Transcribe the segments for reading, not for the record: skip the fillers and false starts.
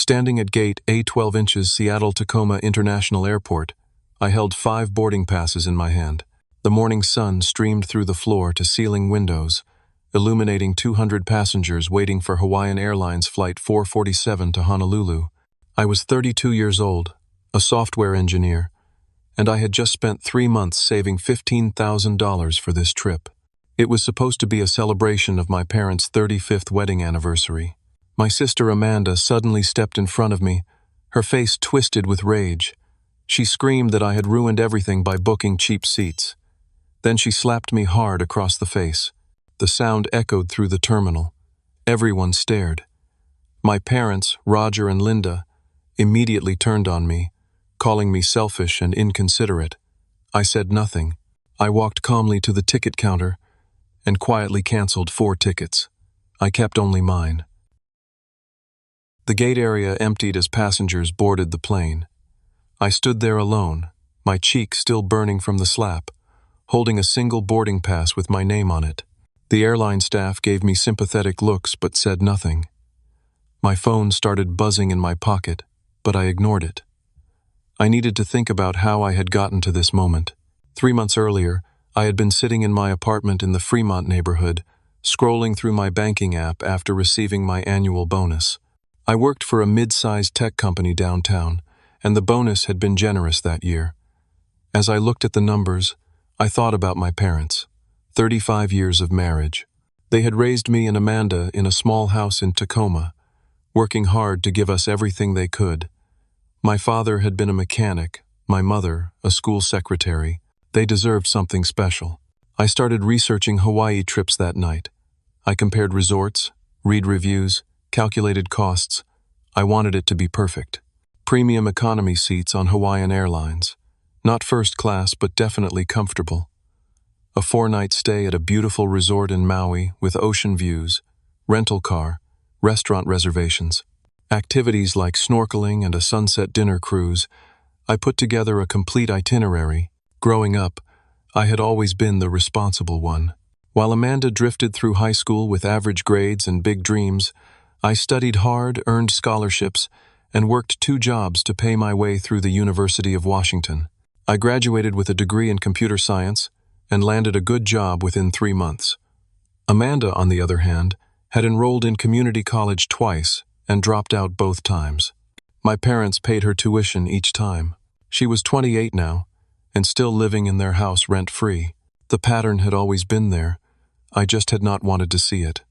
Standing at gate A12 inches Seattle-Tacoma International Airport, I held 5 boarding passes in my hand. The morning sun streamed through the floor-to-ceiling windows, illuminating 200 passengers waiting for Hawaiian Airlines Flight 447 to Honolulu. I was 32 years old, a software engineer, and I had just spent 3 months saving $15,000 for this trip. It was supposed to be a celebration of my parents' 35th wedding anniversary. My sister Amanda suddenly stepped in front of me, her face twisted with rage. She screamed that I had ruined everything by booking cheap seats. Then she slapped me hard across the face. The sound echoed through the terminal. Everyone stared. My parents, Roger and Linda, immediately turned on me, calling me selfish and inconsiderate. I said nothing. I walked calmly to the ticket counter and quietly canceled 4 tickets. I kept only mine. The gate area emptied as passengers boarded the plane. I stood there alone, my cheek still burning from the slap, holding a single boarding pass with my name on it. The airline staff gave me sympathetic looks but said nothing. My phone started buzzing in my pocket, but I ignored it. I needed to think about how I had gotten to this moment. 3 months earlier, I had been sitting in my apartment in the Fremont neighborhood, scrolling through my banking app after receiving my annual bonus. I worked for a mid-sized tech company downtown, and the bonus had been generous that year. As I looked at the numbers, I thought about my parents. 35 years of marriage. They had raised me and Amanda in a small house in Tacoma, working hard to give us everything they could. My father had been a mechanic, my mother a school secretary. They deserved something special. I started researching Hawaii trips that night. I compared resorts, read reviews, calculated costs. I wanted it to be perfect. Premium economy seats on Hawaiian Airlines. Not first class, but definitely comfortable. A 4-night stay at a beautiful resort in Maui with ocean views, rental car, restaurant reservations, activities like snorkeling and a sunset dinner cruise. I put together a complete itinerary. Growing up, I had always been the responsible one. While Amanda drifted through high school with average grades and big dreams, I studied hard, earned scholarships, and worked 2 jobs to pay my way through the University of Washington. I graduated with a degree in computer science and landed a good job within 3 months. Amanda, on the other hand, had enrolled in community college twice and dropped out both times. My parents paid her tuition each time. She was 28 now and still living in their house rent-free. The pattern had always been there. I just had not wanted to see it.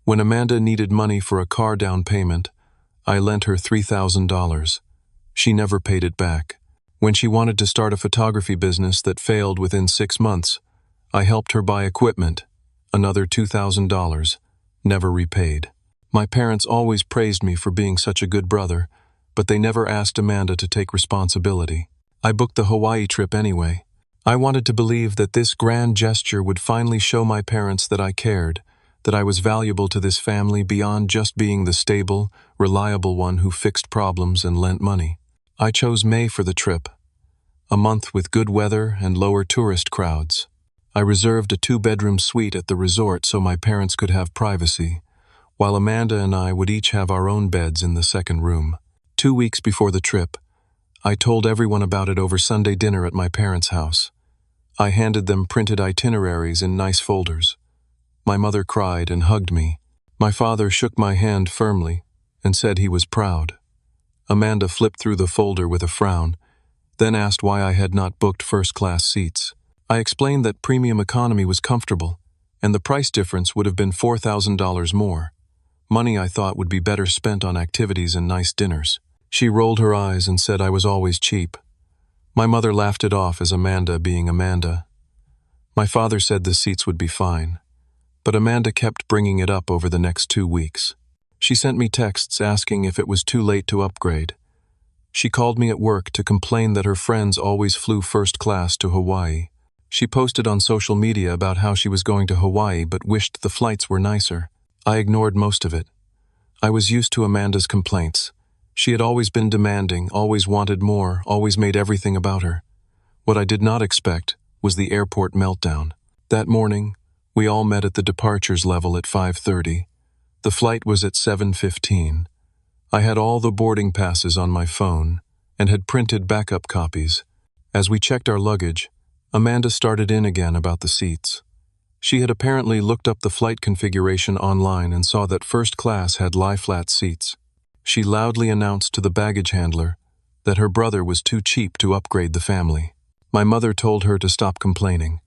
When Amanda needed money for a car down payment, I lent her $3,000. She never paid it back. When she wanted to start a photography business that failed within 6 months, I helped her buy equipment, another $2,000, never repaid. My parents always praised me for being such a good brother, but they never asked Amanda to take responsibility. I booked the Hawaii trip anyway. I wanted to believe that this grand gesture would finally show my parents that I cared, that I was valuable to this family beyond just being the stable, reliable one who fixed problems and lent money. I chose May for the trip, a month with good weather and lower tourist crowds. I reserved a 2-bedroom suite at the resort so my parents could have privacy, while Amanda and I would each have our own beds in the second room. 2 weeks before the trip, I told everyone about it over Sunday dinner at my parents' house. I handed them printed itineraries in nice folders. My mother cried and hugged me. My father shook my hand firmly and said he was proud. Amanda flipped through the folder with a frown, then asked why I had not booked first-class seats. I explained that premium economy was comfortable, and the price difference would have been $4,000 more. Money I thought would be better spent on activities and nice dinners. She rolled her eyes and said I was always cheap. My mother laughed it off as Amanda being Amanda. My father said the seats would be fine, but Amanda kept bringing it up over the next 2 weeks. She sent me texts asking if it was too late to upgrade. She called me at work to complain that her friends always flew first class to Hawaii. She posted on social media about how she was going to Hawaii but wished the flights were nicer. I ignored most of it. I was used to Amanda's complaints. She had always been demanding, always wanted more, always made everything about her. What I did not expect was the airport meltdown. That morning, we all met at the departures level at 5:30. The flight was at 7:15. I had all the boarding passes on my phone and had printed backup copies. As we checked our luggage, Amanda started in again about the seats. She had apparently looked up the flight configuration online and saw that first class had lie-flat seats. She loudly announced to the baggage handler that her brother was too cheap to upgrade the family. My mother told her to stop complaining.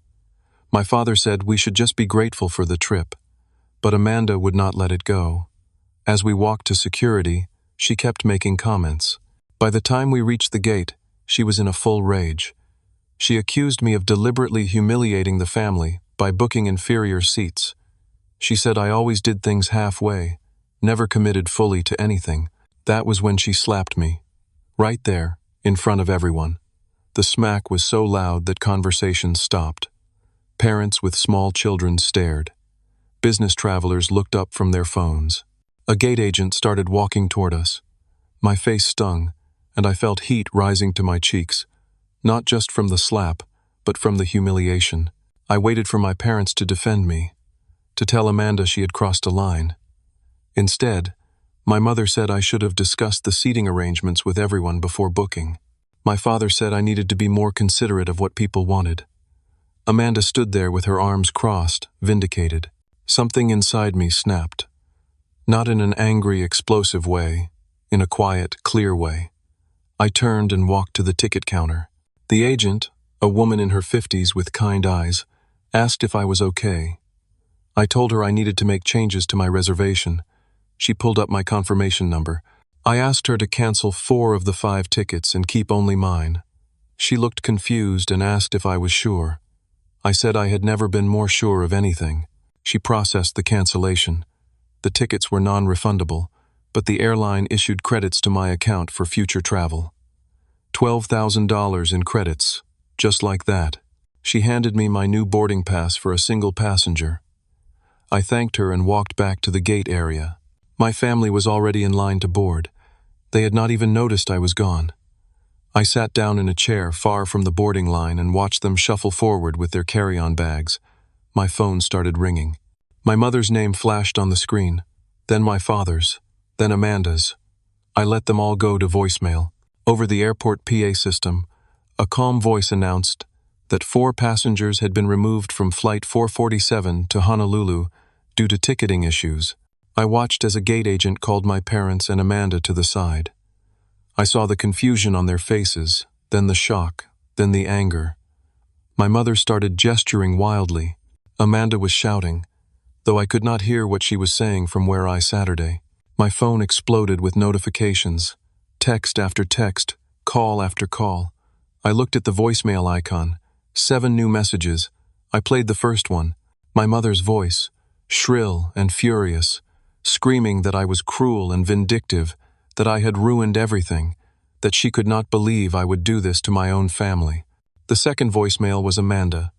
My father said we should just be grateful for the trip, but Amanda would not let it go. As we walked to security, she kept making comments. By the time we reached the gate, she was in a full rage. She accused me of deliberately humiliating the family by booking inferior seats. She said I always did things halfway, never committed fully to anything. That was when she slapped me. Right there, in front of everyone. The smack was so loud that conversation stopped. Parents with small children stared. Business travelers looked up from their phones. A gate agent started walking toward us. My face stung, and I felt heat rising to my cheeks, not just from the slap, but from the humiliation. I waited for my parents to defend me, to tell Amanda she had crossed a line. Instead, my mother said I should have discussed the seating arrangements with everyone before booking. My father said I needed to be more considerate of what people wanted. Amanda stood there with her arms crossed, vindicated. Something inside me snapped. Not in an angry, explosive way, in a quiet, clear way. I turned and walked to the ticket counter. The agent, a woman in her 50s with kind eyes, asked if I was okay. I told her I needed to make changes to my reservation. She pulled up my confirmation number. I asked her to cancel 4 of the 5 tickets and keep only mine. She looked confused and asked if I was sure. I said I had never been more sure of anything. She processed the cancellation. The tickets were non-refundable, but the airline issued credits to my account for future travel. $12,000 in credits, just like that. She handed me my new boarding pass for a single passenger. I thanked her and walked back to the gate area. My family was already in line to board. They had not even noticed I was gone. I sat down in a chair far from the boarding line and watched them shuffle forward with their carry-on bags. My phone started ringing. My mother's name flashed on the screen, then my father's, then Amanda's. I let them all go to voicemail. Over the airport PA system, a calm voice announced that 4 passengers had been removed from Flight 447 to Honolulu due to ticketing issues. I watched as a gate agent called my parents and Amanda to the side. I saw the confusion on their faces, then the shock, then the anger. My mother started gesturing wildly. Amanda was shouting, though I could not hear what she was saying from where I Saturday. My phone exploded with notifications, text after text, call after call. I looked at the voicemail icon, 7 new messages. I played the first one, my mother's voice, shrill and furious, screaming that I was cruel and vindictive, that I had ruined everything, that she could not believe I would do this to my own family. The second voicemail was Amanda,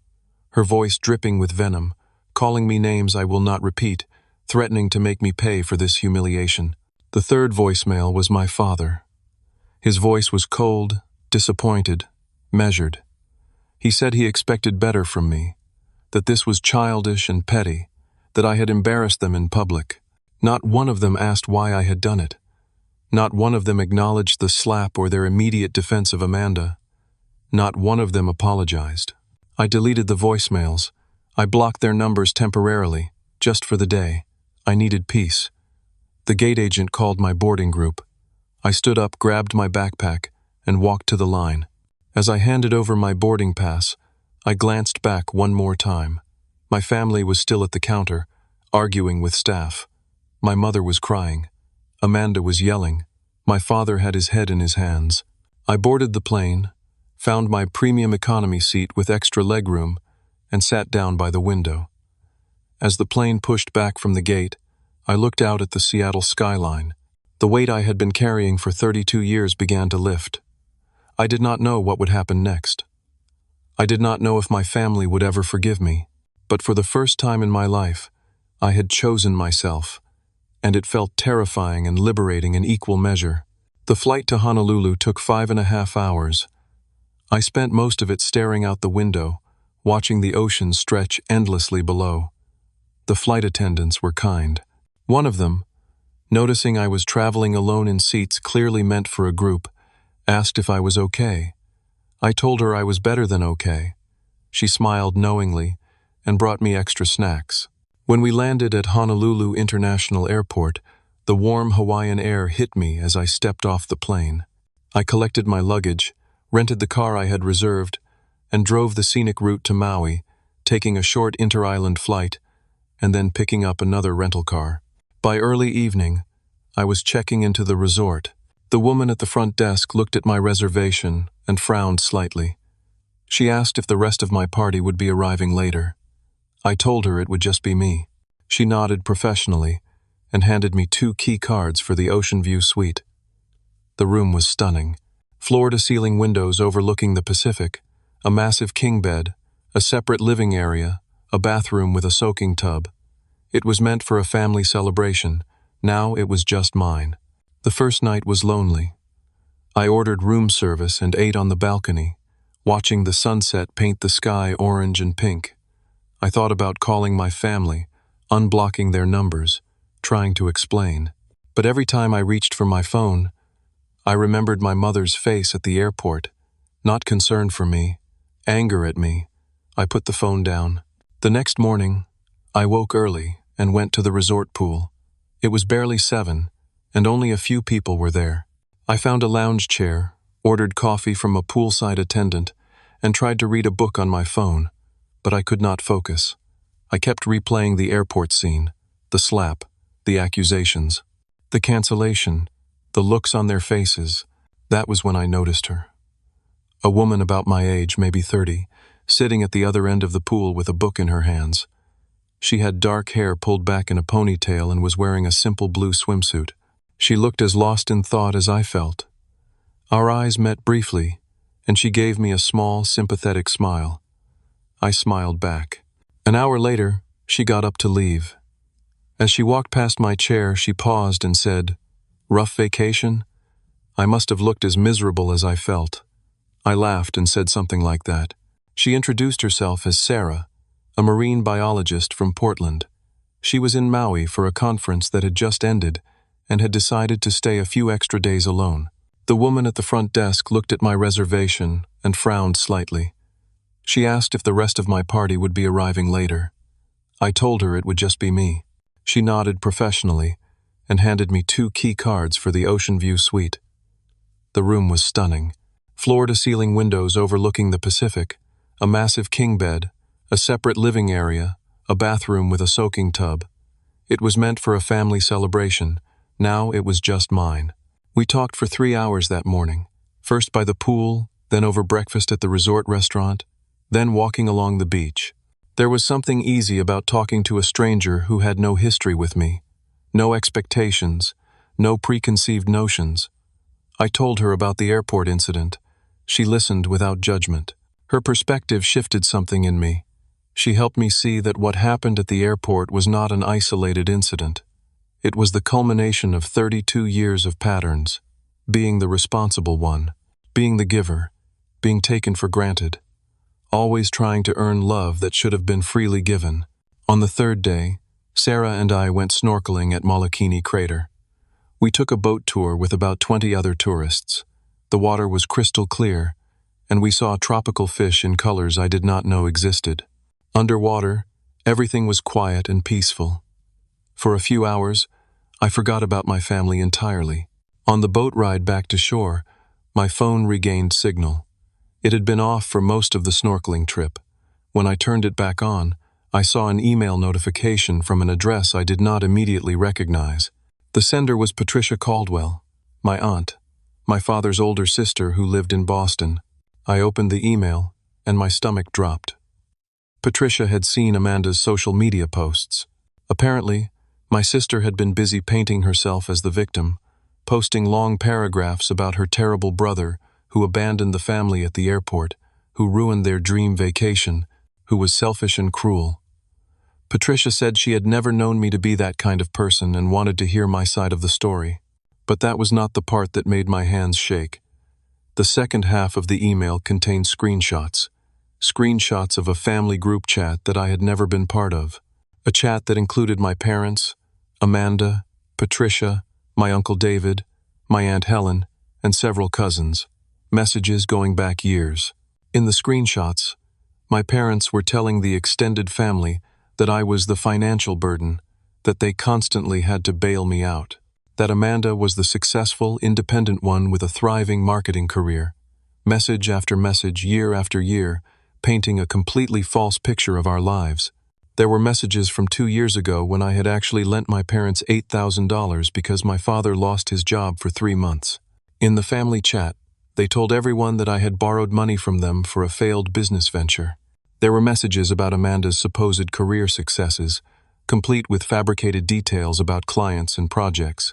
her voice dripping with venom, calling me names I will not repeat, threatening to make me pay for this humiliation. The third voicemail was my father. His voice was cold, disappointed, measured. He said he expected better from me, that this was childish and petty, that I had embarrassed them in public. Not one of them asked why I had done it. Not one of them acknowledged the slap or their immediate defense of Amanda. Not one of them apologized. I deleted the voicemails. I blocked their numbers temporarily, just for the day. I needed peace. The gate agent called my boarding group. I stood up, grabbed my backpack, and walked to the line. As I handed over my boarding pass, I glanced back one more time. My family was still at the counter, arguing with staff. My mother was crying. Amanda was yelling. My father had his head in his hands. I boarded the plane, found my premium economy seat with extra legroom, and sat down by the window. As the plane pushed back from the gate, I looked out at the Seattle skyline. The weight I had been carrying for 32 years began to lift. I did not know what would happen next. I did not know if my family would ever forgive me, but for the first time in my life, I had chosen myself, and it felt terrifying and liberating in equal measure. The flight to Honolulu took 5.5 hours. I spent most of it staring out the window, watching the ocean stretch endlessly below. The flight attendants were kind. One of them, Noticing I was traveling alone in seats clearly meant for a group, asked if I was okay. I told her I was better than okay. She smiled knowingly and brought me extra snacks. When we landed at Honolulu International Airport, the warm Hawaiian air hit me as I stepped off the plane. I collected my luggage, rented the car I had reserved, and drove the scenic route to Maui, taking a short inter-island flight and then picking up another rental car. By early evening, I was checking into the resort. The woman at the front desk looked at my reservation and frowned slightly. She asked if the rest of my party would be arriving later. I told her it would just be me. She nodded professionally and handed me 2 key cards for the Ocean View suite. The room was stunning. Floor-to-ceiling windows overlooking the Pacific, a massive king bed, a separate living area, a bathroom with a soaking tub. It was meant for a family celebration. Now it was just mine. The first night was lonely. I ordered room service and ate on the balcony, watching the sunset paint the sky orange and pink. I thought about calling my family, unblocking their numbers, trying to explain. But every time I reached for my phone, I remembered my mother's face at the airport, not concern for me, anger at me. I put the phone down. The next morning, I woke early and went to the resort pool. It was barely 7, and only a few people were there. I found a lounge chair, ordered coffee from a poolside attendant, and tried to read a book on my phone, but I could not focus. I kept replaying the airport scene, the slap, the accusations, the cancellation, the looks on their faces. That was when I noticed her. A woman about my age, maybe 30, sitting at the other end of the pool with a book in her hands. She had dark hair pulled back in a ponytail and was wearing a simple blue swimsuit. She looked as lost in thought as I felt. Our eyes met briefly, and she gave me a small, sympathetic smile. I smiled back. An hour later, she got up to leave. As she walked past my chair, she paused and said, "Rough vacation?" I must have looked as miserable as I felt. I laughed and said something like that. She introduced herself as Sarah, a marine biologist from Portland. She was in Maui for a conference that had just ended and had decided to stay a few extra days alone. The woman at the front desk looked at my reservation and frowned slightly. She asked if the rest of my party would be arriving later. I told her it would just be me. She nodded professionally and handed me 2 key cards for the Ocean View suite. The room was stunning. Floor-to-ceiling windows overlooking the Pacific, a massive king bed, a separate living area, a bathroom with a soaking tub. It was meant for a family celebration. Now it was just mine. We talked for 3 hours that morning, first by the pool, then over breakfast at the resort restaurant, then walking along the beach. There was something easy about talking to a stranger who had no history with me, no expectations, no preconceived notions. I told her about the airport incident. She listened without judgment. Her perspective shifted something in me. She helped me see that what happened at the airport was not an isolated incident. It was the culmination of 32 years of patterns, being the responsible one, being the giver, being taken for granted, always trying to earn love that should have been freely given. On the 3rd day, Sarah and I went snorkeling at Molokini Crater. We took a boat tour with about 20 other tourists. The water was crystal clear, and we saw tropical fish in colors I did not know existed. Underwater, everything was quiet and peaceful. For a few hours, I forgot about my family entirely. On the boat ride back to shore, my phone regained signal. It had been off for most of the snorkeling trip. When I turned it back on, I saw an email notification from an address I did not immediately recognize. The sender was Patricia Caldwell, my aunt, my father's older sister who lived in Boston. I opened the email, and my stomach dropped. Patricia had seen Amanda's social media posts. Apparently, my sister had been busy painting herself as the victim, posting long paragraphs about her terrible brother who abandoned the family at the airport, who ruined their dream vacation, who was selfish and cruel. Patricia said she had never known me to be that kind of person and wanted to hear my side of the story. But that was not the part that made my hands shake. The second half of the email contained screenshots of a family group chat that I had never been part of. A chat that included my parents, Amanda, Patricia, my Uncle David, my Aunt Helen, and several cousins. Messages going back years. In the screenshots, my parents were telling the extended family that I was the financial burden, that they constantly had to bail me out, that Amanda was the successful, independent one with a thriving marketing career. Message after message, year after year, painting a completely false picture of our lives. There were messages from 2 years ago when I had actually lent my parents $8,000 because my father lost his job for 3 months. In the family chat, they told everyone that I had borrowed money from them for a failed business venture. There were messages about Amanda's supposed career successes, complete with fabricated details about clients and projects.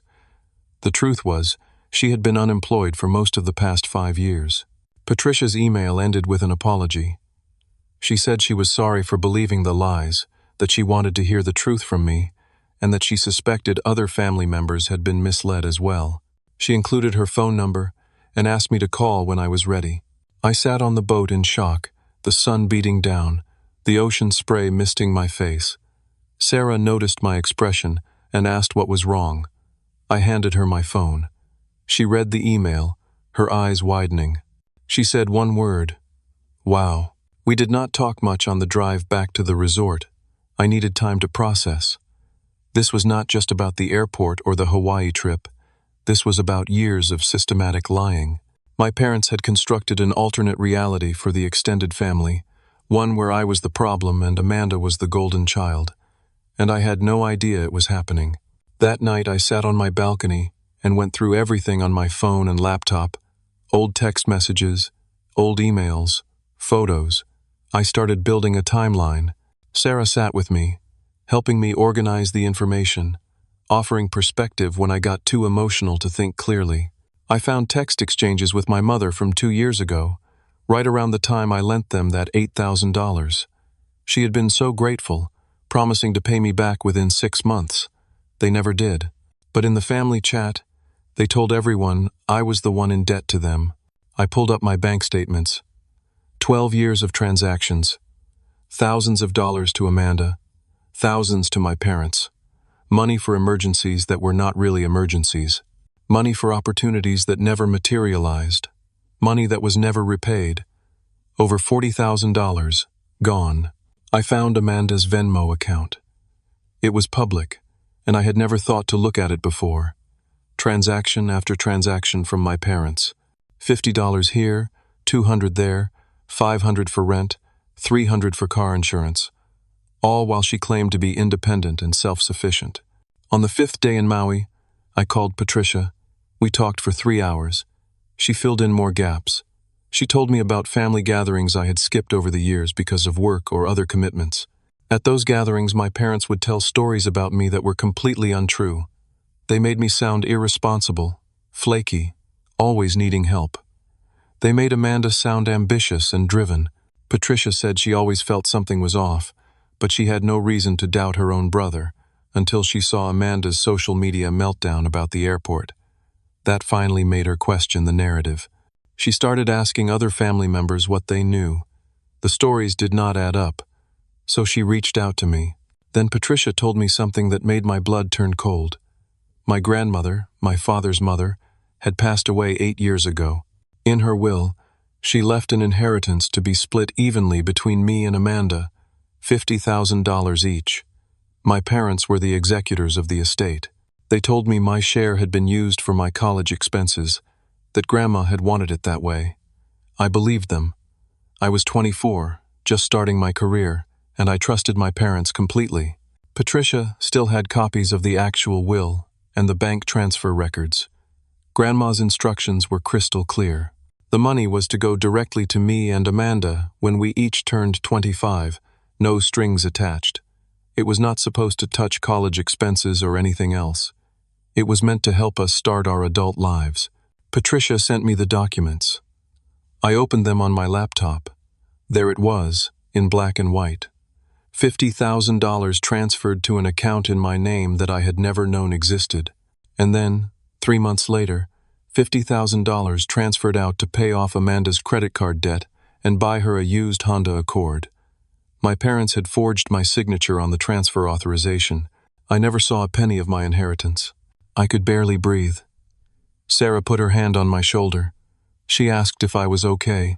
The truth was, she had been unemployed for most of the past 5 years. Patricia's email ended with an apology. She said she was sorry for believing the lies, that she wanted to hear the truth from me, and that she suspected other family members had been misled as well. She included her phone number and asked me to call when I was ready. I sat on the boat in shock, the sun beating down, the ocean spray misting my face. Sarah noticed my expression and asked what was wrong. I handed her my phone. She read the email, her eyes widening. She said one word: "Wow." We did not talk much on the drive back to the resort. I needed time to process. This was not just about the airport or the Hawaii trip. This was about years of systematic lying. My parents had constructed an alternate reality for the extended family, one where I was the problem and Amanda was the golden child. And I had no idea it was happening. That night I sat on my balcony and went through everything on my phone and laptop: old text messages, old emails, photos. I started building a timeline. Sarah sat with me, helping me organize the information, offering perspective when I got too emotional to think clearly. I found text exchanges with my mother from 2 years ago, right around the time I lent them that $8,000. She had been so grateful, promising to pay me back within 6 months. They never did. But in the family chat, they told everyone I was the one in debt to them. I pulled up my bank statements. 12 years of transactions. Thousands of dollars to Amanda. Thousands to my parents. Money for emergencies that were not really emergencies. Money for opportunities that never materialized. Money that was never repaid. Over $40,000. Gone. I found Amanda's Venmo account. It was public, and I had never thought to look at it before. Transaction after transaction from my parents. $50 here, $200 there, $500 for rent, $300 for car insurance, all while she claimed to be independent and self-sufficient. On the 5th day in Maui, I called Patricia. We talked for 3 hours. She filled in more gaps. She told me about family gatherings I had skipped over the years because of work or other commitments. At those gatherings, my parents would tell stories about me that were completely untrue. They made me sound irresponsible, flaky, always needing help. They made Amanda sound ambitious and driven. Patricia said she always felt something was off, but she had no reason to doubt her own brother until she saw Amanda's social media meltdown about the airport. That finally made her question the narrative. She started asking other family members what they knew. The stories did not add up, so she reached out to me. Then Patricia told me something that made my blood turn cold. My grandmother, my father's mother, had passed away 8 years ago. In her will, she left an inheritance to be split evenly between me and Amanda, $50,000 each. My parents were the executors of the estate. They told me my share had been used for my college expenses, that Grandma had wanted it that way. I believed them. I was 24, just starting my career, and I trusted my parents completely. Patricia still had copies of the actual will and the bank transfer records. Grandma's instructions were crystal clear. The money was to go directly to me and Amanda when we each turned 25, no strings attached. It was not supposed to touch college expenses or anything else. It was meant to help us start our adult lives. Patricia sent me the documents. I opened them on my laptop. There it was, in black and white. $50,000 transferred to an account in my name that I had never known existed. And then, 3 months later, $50,000 transferred out to pay off Amanda's credit card debt and buy her a used Honda Accord. My parents had forged my signature on the transfer authorization. I never saw a penny of my inheritance. I could barely breathe. Sarah put her hand on my shoulder. She asked if I was okay.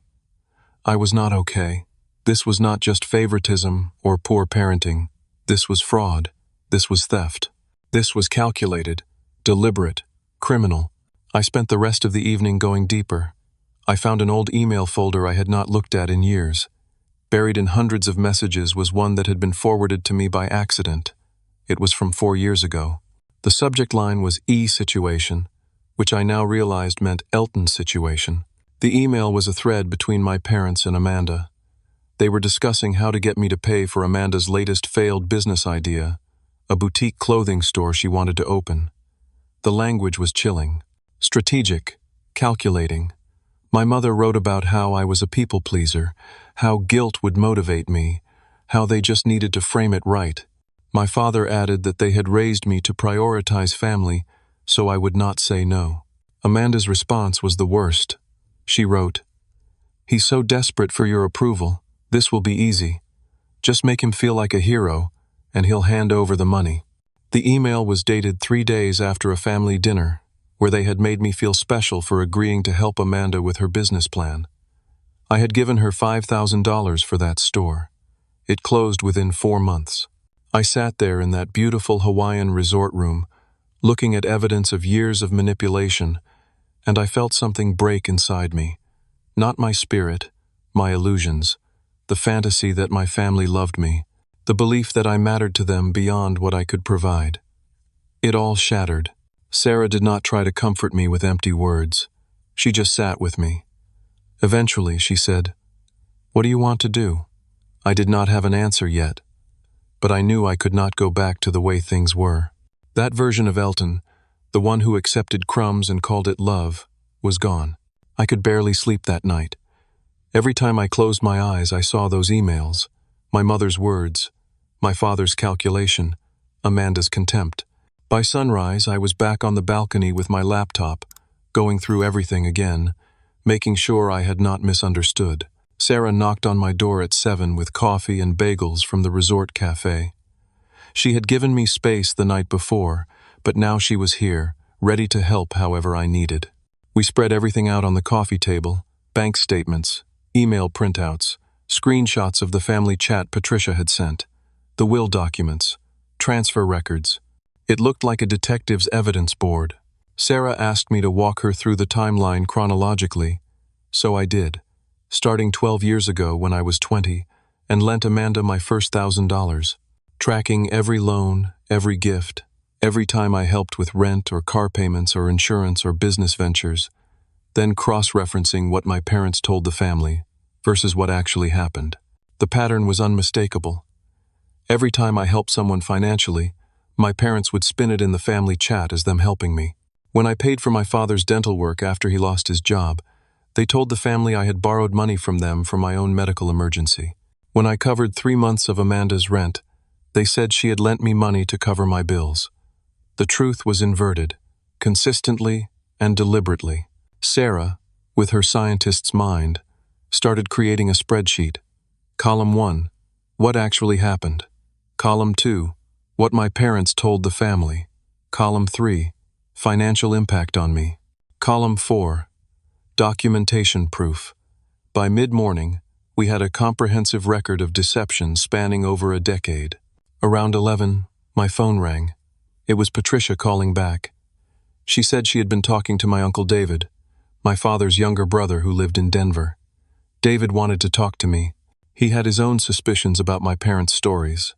I was not okay. This was not just favoritism or poor parenting. This was fraud. This was theft. This was calculated, deliberate, criminal. I spent the rest of the evening going deeper. I found an old email folder I had not looked at in years. Buried in hundreds of messages was one that had been forwarded to me by accident. It was from 4 years ago. The subject line was E situation, which I now realized meant Elton situation. The email was a thread between my parents and Amanda. They were discussing how to get me to pay for Amanda's latest failed business idea, a boutique clothing store she wanted to open. The language was chilling, strategic, calculating. My mother wrote about how I was a people pleaser, how guilt would motivate me, how they just needed to frame it right. My father added that they had raised me to prioritize family, so I would not say no. Amanda's response was the worst. She wrote, "He's so desperate for your approval. This will be easy. Just make him feel like a hero, and he'll hand over the money." The email was dated 3 days after a family dinner, where they had made me feel special for agreeing to help Amanda with her business plan. I had given her $5,000 for that store. It closed within 4 months. I sat there in that beautiful Hawaiian resort room, looking at evidence of years of manipulation, and I felt something break inside me. Not my spirit, my illusions, the fantasy that my family loved me, the belief that I mattered to them beyond what I could provide. It all shattered. Sarah did not try to comfort me with empty words. She just sat with me. Eventually, she said, "What do you want to do?" I did not have an answer yet, but I knew I could not go back to the way things were. That version of Elton, the one who accepted crumbs and called it love, was gone. I could barely sleep that night. Every time I closed my eyes, I saw those emails, my mother's words, my father's calculation, Amanda's contempt. By sunrise, I was back on the balcony with my laptop, going through everything again, making sure I had not misunderstood. Sarah knocked on my door at 7 with coffee and bagels from the resort cafe. She had given me space the night before, but now she was here, ready to help however I needed. We spread everything out on the coffee table, bank statements, email printouts, screenshots of the family chat Patricia had sent, the will documents, transfer records. It looked like a detective's evidence board. Sarah asked me to walk her through the timeline chronologically, so I did, starting 12 years ago when I was 20, and lent Amanda my first $1,000, tracking every loan, every gift, every time I helped with rent or car payments or insurance or business ventures, then cross-referencing what my parents told the family versus what actually happened. The pattern was unmistakable. Every time I helped someone financially, my parents would spin it in the family chat as them helping me. When I paid for my father's dental work after he lost his job, they told the family I had borrowed money from them for my own medical emergency. When I covered 3 months of Amanda's rent, they said she had lent me money to cover my bills. The truth was inverted, consistently and deliberately. Sarah, with her scientist's mind, started creating a spreadsheet. Column 1, what actually happened. Column 2, what my parents told the family. Column 3, financial impact on me. Column 4, documentation proof. By mid-morning, we had a comprehensive record of deception spanning over a decade. Around 11, my phone rang. It was Patricia calling back. She said she had been talking to my Uncle David, my father's younger brother who lived in Denver. David wanted to talk to me. He had his own suspicions about my parents' stories.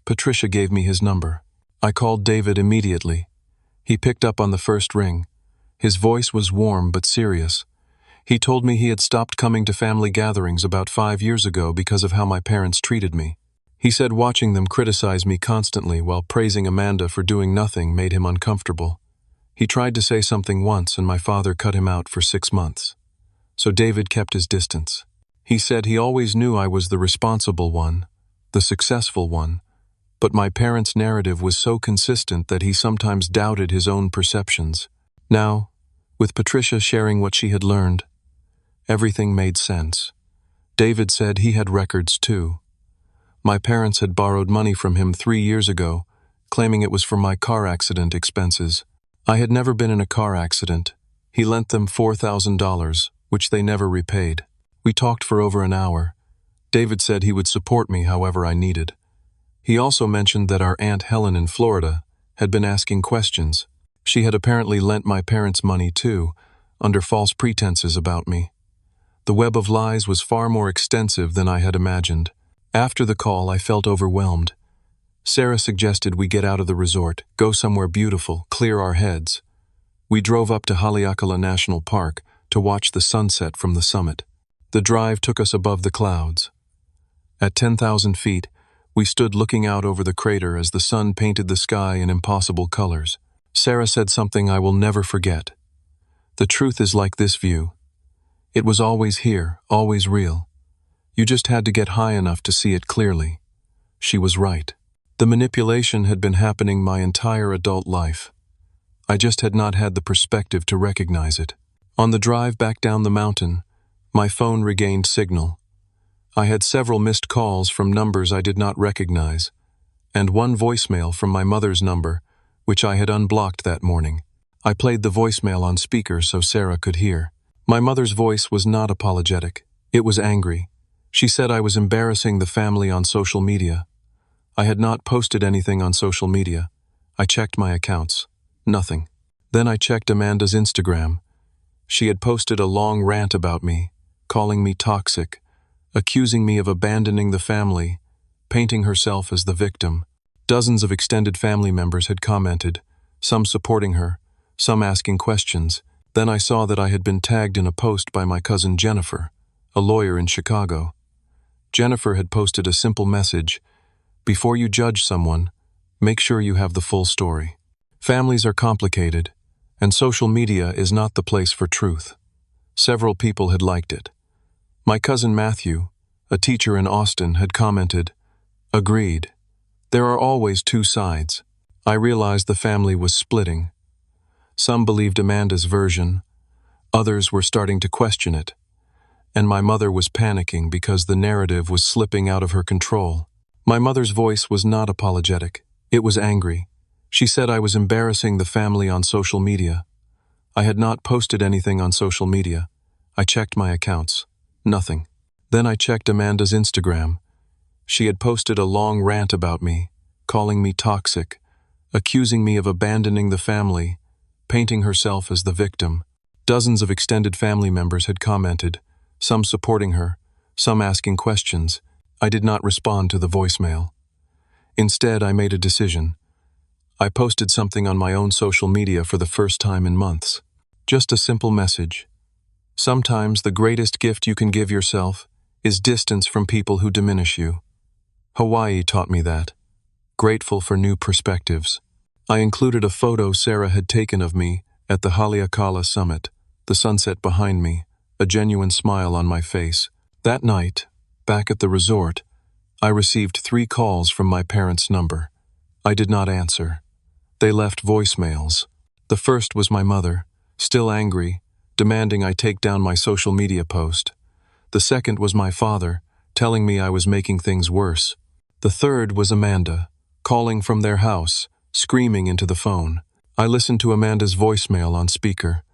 Patricia gave me his number. I called David immediately. He picked up on the first ring. His voice was warm but serious. He told me he had stopped coming to family gatherings about 5 years ago because of how my parents treated me. He said watching them criticize me constantly while praising Amanda for doing nothing made him uncomfortable. He tried to say something once and my father cut him out for 6 months. So David kept his distance. He said he always knew I was the responsible one, the successful one, but my parents' narrative was so consistent that he sometimes doubted his own perceptions. Now, with Patricia sharing what she had learned, everything made sense. David said he had records too. My parents had borrowed money from him 3 years ago, claiming it was for my car accident expenses. I had never been in a car accident. He lent them $4,000, which they never repaid. We talked for over an hour. David said he would support me however I needed. He also mentioned that our Aunt Helen in Florida had been asking questions. She had apparently lent my parents money too, under false pretenses about me. The web of lies was far more extensive than I had imagined. After the call, I felt overwhelmed. Sarah suggested we get out of the resort, go somewhere beautiful, clear our heads. We drove up to Haleakala National Park to watch the sunset from the summit. The drive took us above the clouds. At 10,000 feet, we stood looking out over the crater as the sun painted the sky in impossible colors. Sarah said something I will never forget. The truth is like this view. It was always here, always real. You just had to get high enough to see it clearly. She was right. The manipulation had been happening my entire adult life. I just had not had the perspective to recognize it. On the drive back down the mountain, my phone regained signal. I had several missed calls from numbers I did not recognize, and one voicemail from my mother's number, which I had unblocked that morning. I played the voicemail on speaker so Sarah could hear. My mother's voice was not apologetic. It was angry. She said I was embarrassing the family on social media. I had not posted anything on social media. I checked my accounts. Nothing. Then I checked Amanda's Instagram. She had posted a long rant about me, calling me toxic, accusing me of abandoning the family, painting herself as the victim. Dozens of extended family members had commented, some supporting her, some asking questions. Then I saw that I had been tagged in a post by my cousin Jennifer, a lawyer in Chicago. Jennifer had posted a simple message: before you judge someone, make sure you have the full story. Families are complicated, and social media is not the place for truth. Several people had liked it. My cousin Matthew, a teacher in Austin, had commented, "Agreed. There are always two sides." I realized the family was splitting. Some believed Amanda's version, others were starting to question it, and my mother was panicking because the narrative was slipping out of her control. My mother's voice was not apologetic. It was angry. She said I was embarrassing the family on social media. I had not posted anything on social media. I checked my accounts. Nothing. Then I checked Amanda's Instagram. She had posted a long rant about me, calling me toxic, accusing me of abandoning the family, painting herself as the victim. Dozens of extended family members had commented, some supporting her, some asking questions. I did not respond to the voicemail. Instead, I made a decision. I posted something on my own social media for the first time in months. Just a simple message. Sometimes the greatest gift you can give yourself is distance from people who diminish you. Hawaii taught me that. Grateful for new perspectives. I included a photo Sarah had taken of me at the Haleakala summit, the sunset behind me, a genuine smile on my face. That night, back at the resort, I received 3 calls from my parents' number. I did not answer. They left voicemails. The first was my mother, still angry, demanding I take down my social media post. The second was my father, telling me I was making things worse. The third was Amanda, calling from their house, screaming into the phone. I listened to Amanda's voicemail on speaker.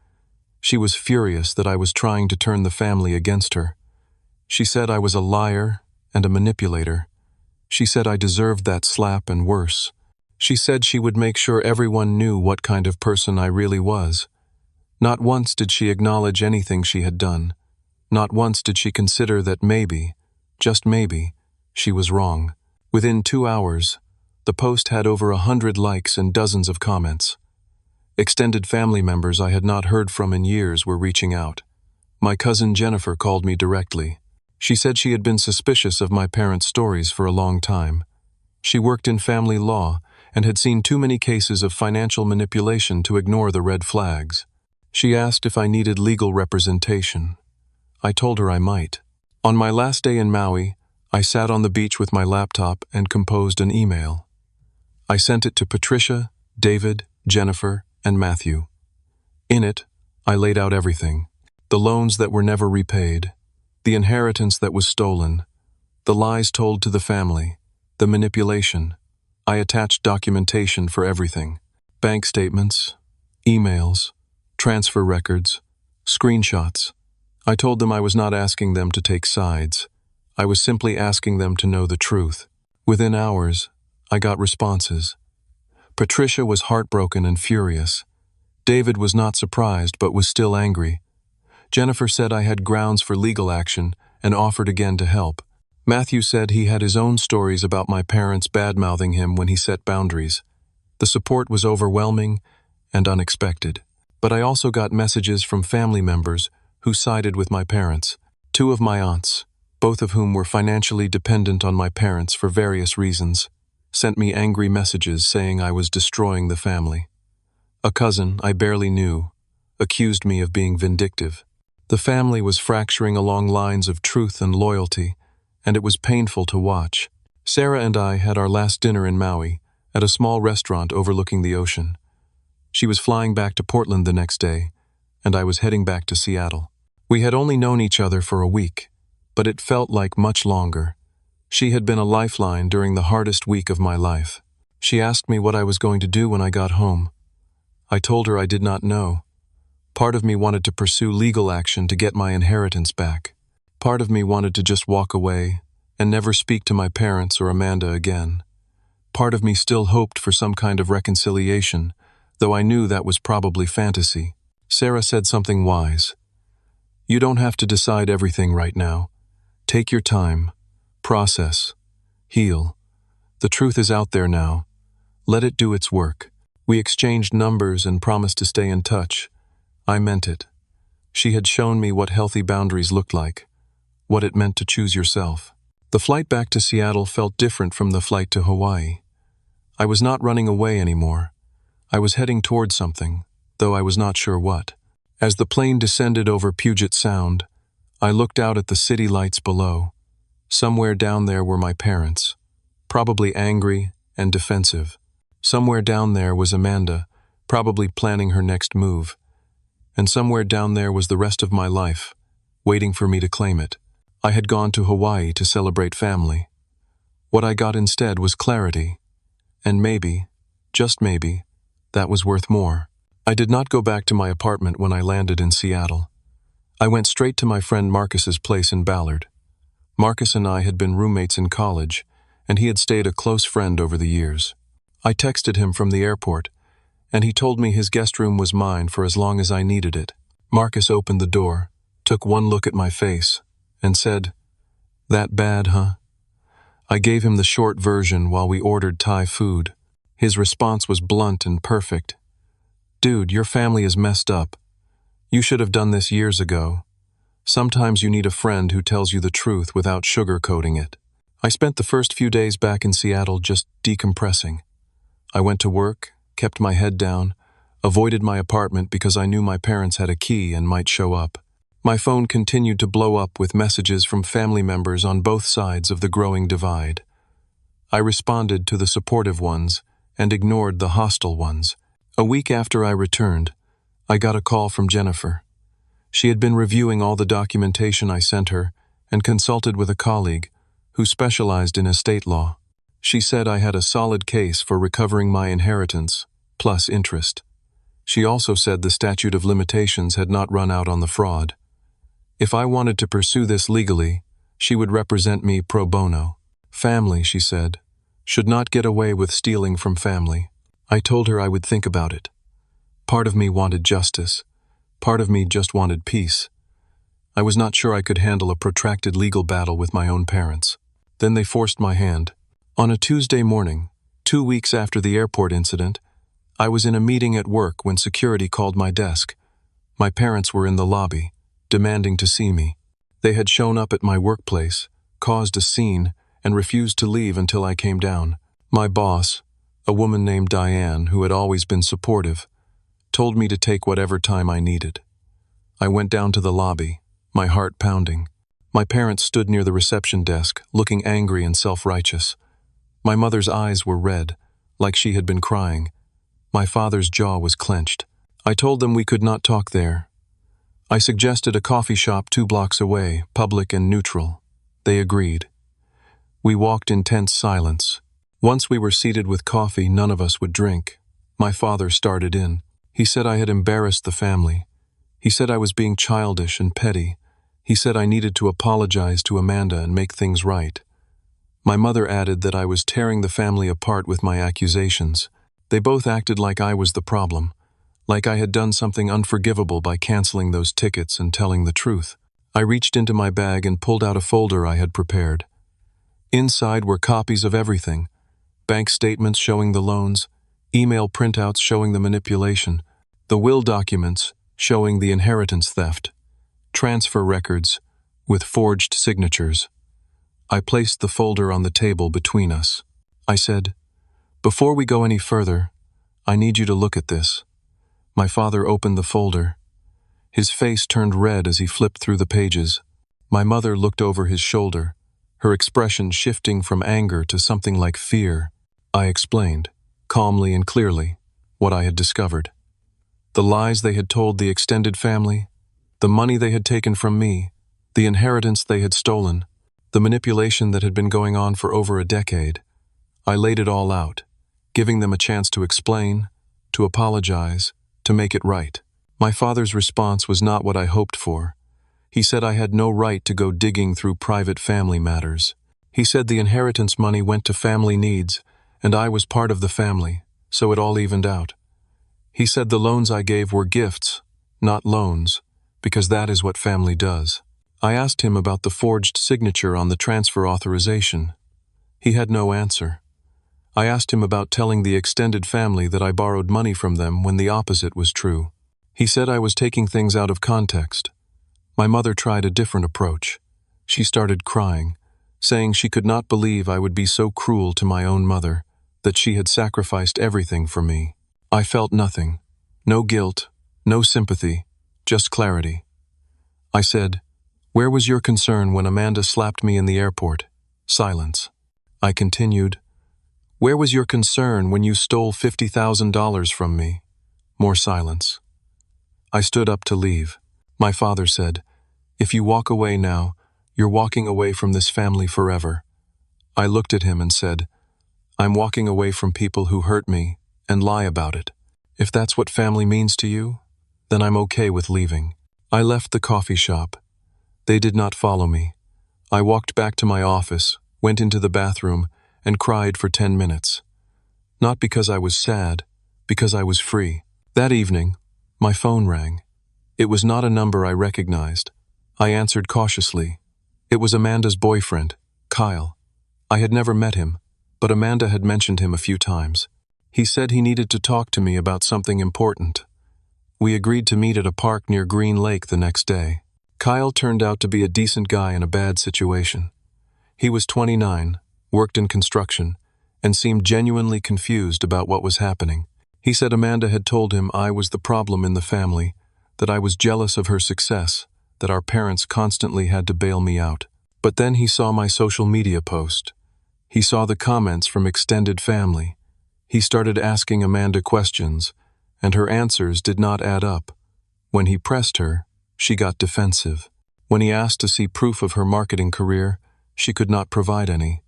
She was furious that I was trying to turn the family against her. She said I was a liar and a manipulator. She said I deserved that slap and worse. She said she would make sure everyone knew what kind of person I really was. Not once did she acknowledge anything she had done. Not once did she consider that maybe, just maybe, she was wrong. Within 2 hours, the post had over 100 likes and dozens of comments. Extended family members I had not heard from in years were reaching out. My cousin Jennifer called me directly. She said she had been suspicious of my parents' stories for a long time. She worked in family law and had seen too many cases of financial manipulation to ignore the red flags. She asked if I needed legal representation. I told her I might. On my last day in Maui, I sat on the beach with my laptop and composed an email. I sent it to Patricia, David, Jennifer, and Matthew. In it, I laid out everything. The loans that were never repaid, the inheritance that was stolen, the lies told to the family, the manipulation. I attached documentation for everything. Bank statements, emails, transfer records, screenshots. I told them I was not asking them to take sides. I was simply asking them to know the truth. Within hours, I got responses. Patricia was heartbroken and furious. David was not surprised but was still angry. Jennifer said I had grounds for legal action and offered again to help. Matthew said he had his own stories about my parents bad-mouthing him when he set boundaries. The support was overwhelming and unexpected. But I also got messages from family members who sided with my parents. Two of my aunts, both of whom were financially dependent on my parents for various reasons, sent me angry messages saying I was destroying the family. A cousin I barely knew accused me of being vindictive. The family was fracturing along lines of truth and loyalty, and it was painful to watch. Sarah and I had our last dinner in Maui, at a small restaurant overlooking the ocean. She was flying back to Portland the next day, and I was heading back to Seattle. We had only known each other for a week, but it felt like much longer. She had been a lifeline during the hardest week of my life. She asked me what I was going to do when I got home. I told her I did not know. Part of me wanted to pursue legal action to get my inheritance back. Part of me wanted to just walk away and never speak to my parents or Amanda again. Part of me still hoped for some kind of reconciliation, though I knew that was probably fantasy. Sarah said something wise. You don't have to decide everything right now. Take your time. Process. Heal. The truth is out there now. Let it do its work. We exchanged numbers and promised to stay in touch. I meant it. She had shown me what healthy boundaries looked like, what it meant to choose yourself. The flight back to Seattle felt different from the flight to Hawaii. I was not running away anymore. I was heading toward something, though I was not sure what. As the plane descended over Puget Sound, I looked out at the city lights below. Somewhere down there were my parents, probably angry and defensive. Somewhere down there was Amanda, probably planning her next move. And somewhere down there was the rest of my life, waiting for me to claim it. I had gone to Hawaii to celebrate family. What I got instead was clarity. And maybe, just maybe, that was worth more. I did not go back to my apartment when I landed in Seattle. I went straight to my friend Marcus's place in Ballard. Marcus and I had been roommates in college, and he had stayed a close friend over the years. I texted him from the airport, and he told me his guest room was mine for as long as I needed it. Marcus opened the door, took one look at my face, and said, "That bad, huh?" I gave him the short version while we ordered Thai food. His response was blunt and perfect. "Dude, your family is messed up. You should have done this years ago. Sometimes you need a friend who tells you the truth without sugarcoating it." I spent the first few days back in Seattle just decompressing. I went to work, kept my head down, avoided my apartment because I knew my parents had a key and might show up. My phone continued to blow up with messages from family members on both sides of the growing divide. I responded to the supportive ones and ignored the hostile ones. A week after I returned, I got a call from Jennifer. She had been reviewing all the documentation I sent her and consulted with a colleague who specialized in estate law. She said I had a solid case for recovering my inheritance, plus interest. She also said the statute of limitations had not run out on the fraud. If I wanted to pursue this legally, she would represent me pro bono. Family, she said, should not get away with stealing from family. I told her I would think about it. Part of me wanted justice. Part of me just wanted peace. I was not sure I could handle a protracted legal battle with my own parents. Then they forced my hand. On a Tuesday morning, 2 weeks after the airport incident, I was in a meeting at work when security called my desk. My parents were in the lobby, demanding to see me. They had shown up at my workplace, caused a scene, and refused to leave until I came down. My boss, a woman named Diane who had always been supportive, told me to take whatever time I needed. I went down to the lobby, my heart pounding. My parents stood near the reception desk, looking angry and self-righteous. My mother's eyes were red, like she had been crying. My father's jaw was clenched. I told them we could not talk there. I suggested a coffee shop 2 blocks away, public and neutral. They agreed. We walked in tense silence. Once we were seated with coffee, none of us would drink. My father started in. He said I had embarrassed the family. He said I was being childish and petty. He said I needed to apologize to Amanda and make things right. My mother added that I was tearing the family apart with my accusations. They both acted like I was the problem, like I had done something unforgivable by canceling those tickets and telling the truth. I reached into my bag and pulled out a folder I had prepared. Inside were copies of everything: bank statements showing the loans, email printouts showing the manipulation, the will documents showing the inheritance theft, transfer records with forged signatures. I placed the folder on the table between us. I said, "Before we go any further, I need you to look at this." My father opened the folder. His face turned red as he flipped through the pages. My mother looked over his shoulder, her expression shifting from anger to something like fear. I explained, calmly and clearly, what I had discovered. The lies they had told the extended family, the money they had taken from me, the inheritance they had stolen, the manipulation that had been going on for over a decade. I laid it all out, giving them a chance to explain, to apologize, to make it right. My father's response was not what I hoped for. He said I had no right to go digging through private family matters. He said the inheritance money went to family needs, and I was part of the family, so it all evened out. He said the loans I gave were gifts, not loans, because that is what family does. I asked him about the forged signature on the transfer authorization. He had no answer. I asked him about telling the extended family that I borrowed money from them when the opposite was true. He said I was taking things out of context. My mother tried a different approach. She started crying, saying she could not believe I would be so cruel to my own mother, that she had sacrificed everything for me. I felt nothing. No guilt, no sympathy, just clarity. I said, "Where was your concern when Amanda slapped me in the airport?" Silence. I continued, "Where was your concern when you stole $50,000 from me?" More silence. I stood up to leave. My father said, "If you walk away now, you're walking away from this family forever." I looked at him and said, "I'm walking away from people who hurt me and lie about it. If that's what family means to you, then I'm okay with leaving." I left the coffee shop. They did not follow me. I walked back to my office, went into the bathroom, and cried for 10 minutes. Not because I was sad, because I was free. That evening, my phone rang. It was not a number I recognized. I answered cautiously. It was Amanda's boyfriend, Kyle. I had never met him, but Amanda had mentioned him a few times. He said he needed to talk to me about something important. We agreed to meet at a park near Green Lake the next day. Kyle turned out to be a decent guy in a bad situation. He was 29, worked in construction, and seemed genuinely confused about what was happening. He said Amanda had told him I was the problem in the family, that I was jealous of her success, that our parents constantly had to bail me out. But then he saw my social media post. He saw the comments from extended family. He started asking Amanda questions, and her answers did not add up. When he pressed her, she got defensive. When he asked to see proof of her marketing career, she could not provide any.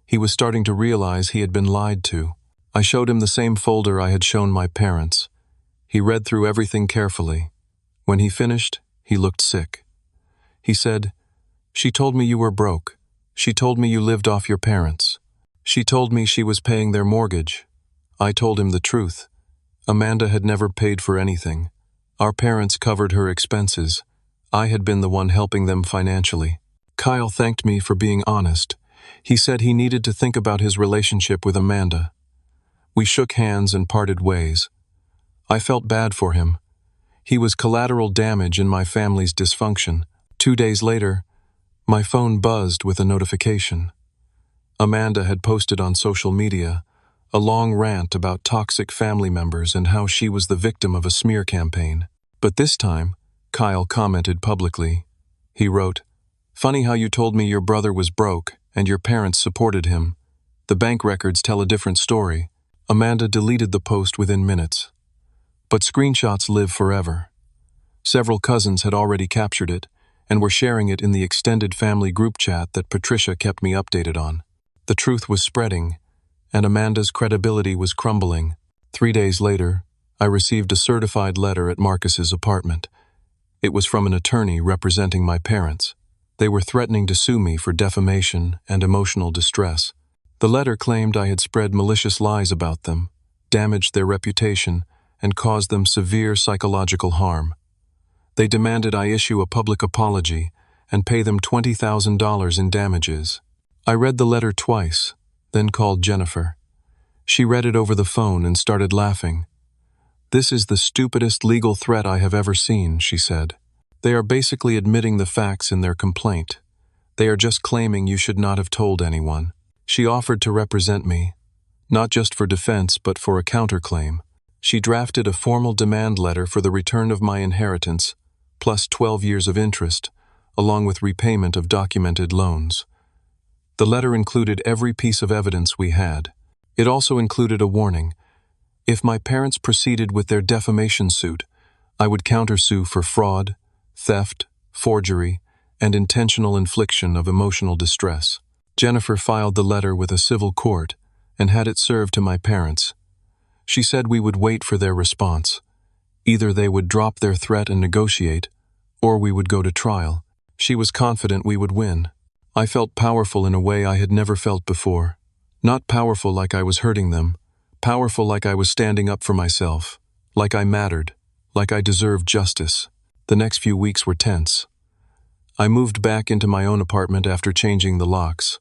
He was starting to realize he had been lied to. I showed him the same folder I had shown my parents. He read through everything carefully. When he finished, he looked sick. He said, "She told me you were broke. She told me you lived off your parents. She told me she was paying their mortgage." I told him the truth. Amanda had never paid for anything. Our parents covered her expenses. I had been the one helping them financially. Kyle thanked me for being honest. He said he needed to think about his relationship with Amanda. We shook hands and parted ways. I felt bad for him. He was collateral damage in my family's dysfunction. 2 days later, my phone buzzed with a notification. Amanda had posted on social media a long rant about toxic family members and how she was the victim of a smear campaign. But this time, Kyle commented publicly. He wrote, "Funny how you told me your brother was broke and your parents supported him. The bank records tell a different story." Amanda deleted the post within minutes. But screenshots live forever. Several cousins had already captured it and were sharing it in the extended family group chat that Patricia kept me updated on. The truth was spreading, and Amanda's credibility was crumbling. 3 days later, I received a certified letter at Marcus's apartment. It was from an attorney representing my parents. They were threatening to sue me for defamation and emotional distress. The letter claimed I had spread malicious lies about them, damaged their reputation, and caused them severe psychological harm. They demanded I issue a public apology and pay them $20,000 in damages. I read the letter twice, then called Jennifer. She read it over the phone and started laughing. "This is the stupidest legal threat I have ever seen," she said. "They are basically admitting the facts in their complaint. They are just claiming you should not have told anyone." She offered to represent me, not just for defense but for a counterclaim. She drafted a formal demand letter for the return of my inheritance, plus 12 years of interest, along with repayment of documented loans. The letter included every piece of evidence we had. It also included a warning. If my parents proceeded with their defamation suit, I would countersue for fraud, theft, forgery, and intentional infliction of emotional distress. Jennifer filed the letter with a civil court and had it served to my parents. She said we would wait for their response. Either they would drop their threat and negotiate, or we would go to trial. She was confident we would win. I felt powerful in a way I had never felt before. Not powerful like I was hurting them, powerful like I was standing up for myself, like I mattered, like I deserved justice. The next few weeks were tense. I moved back into my own apartment after changing the locks.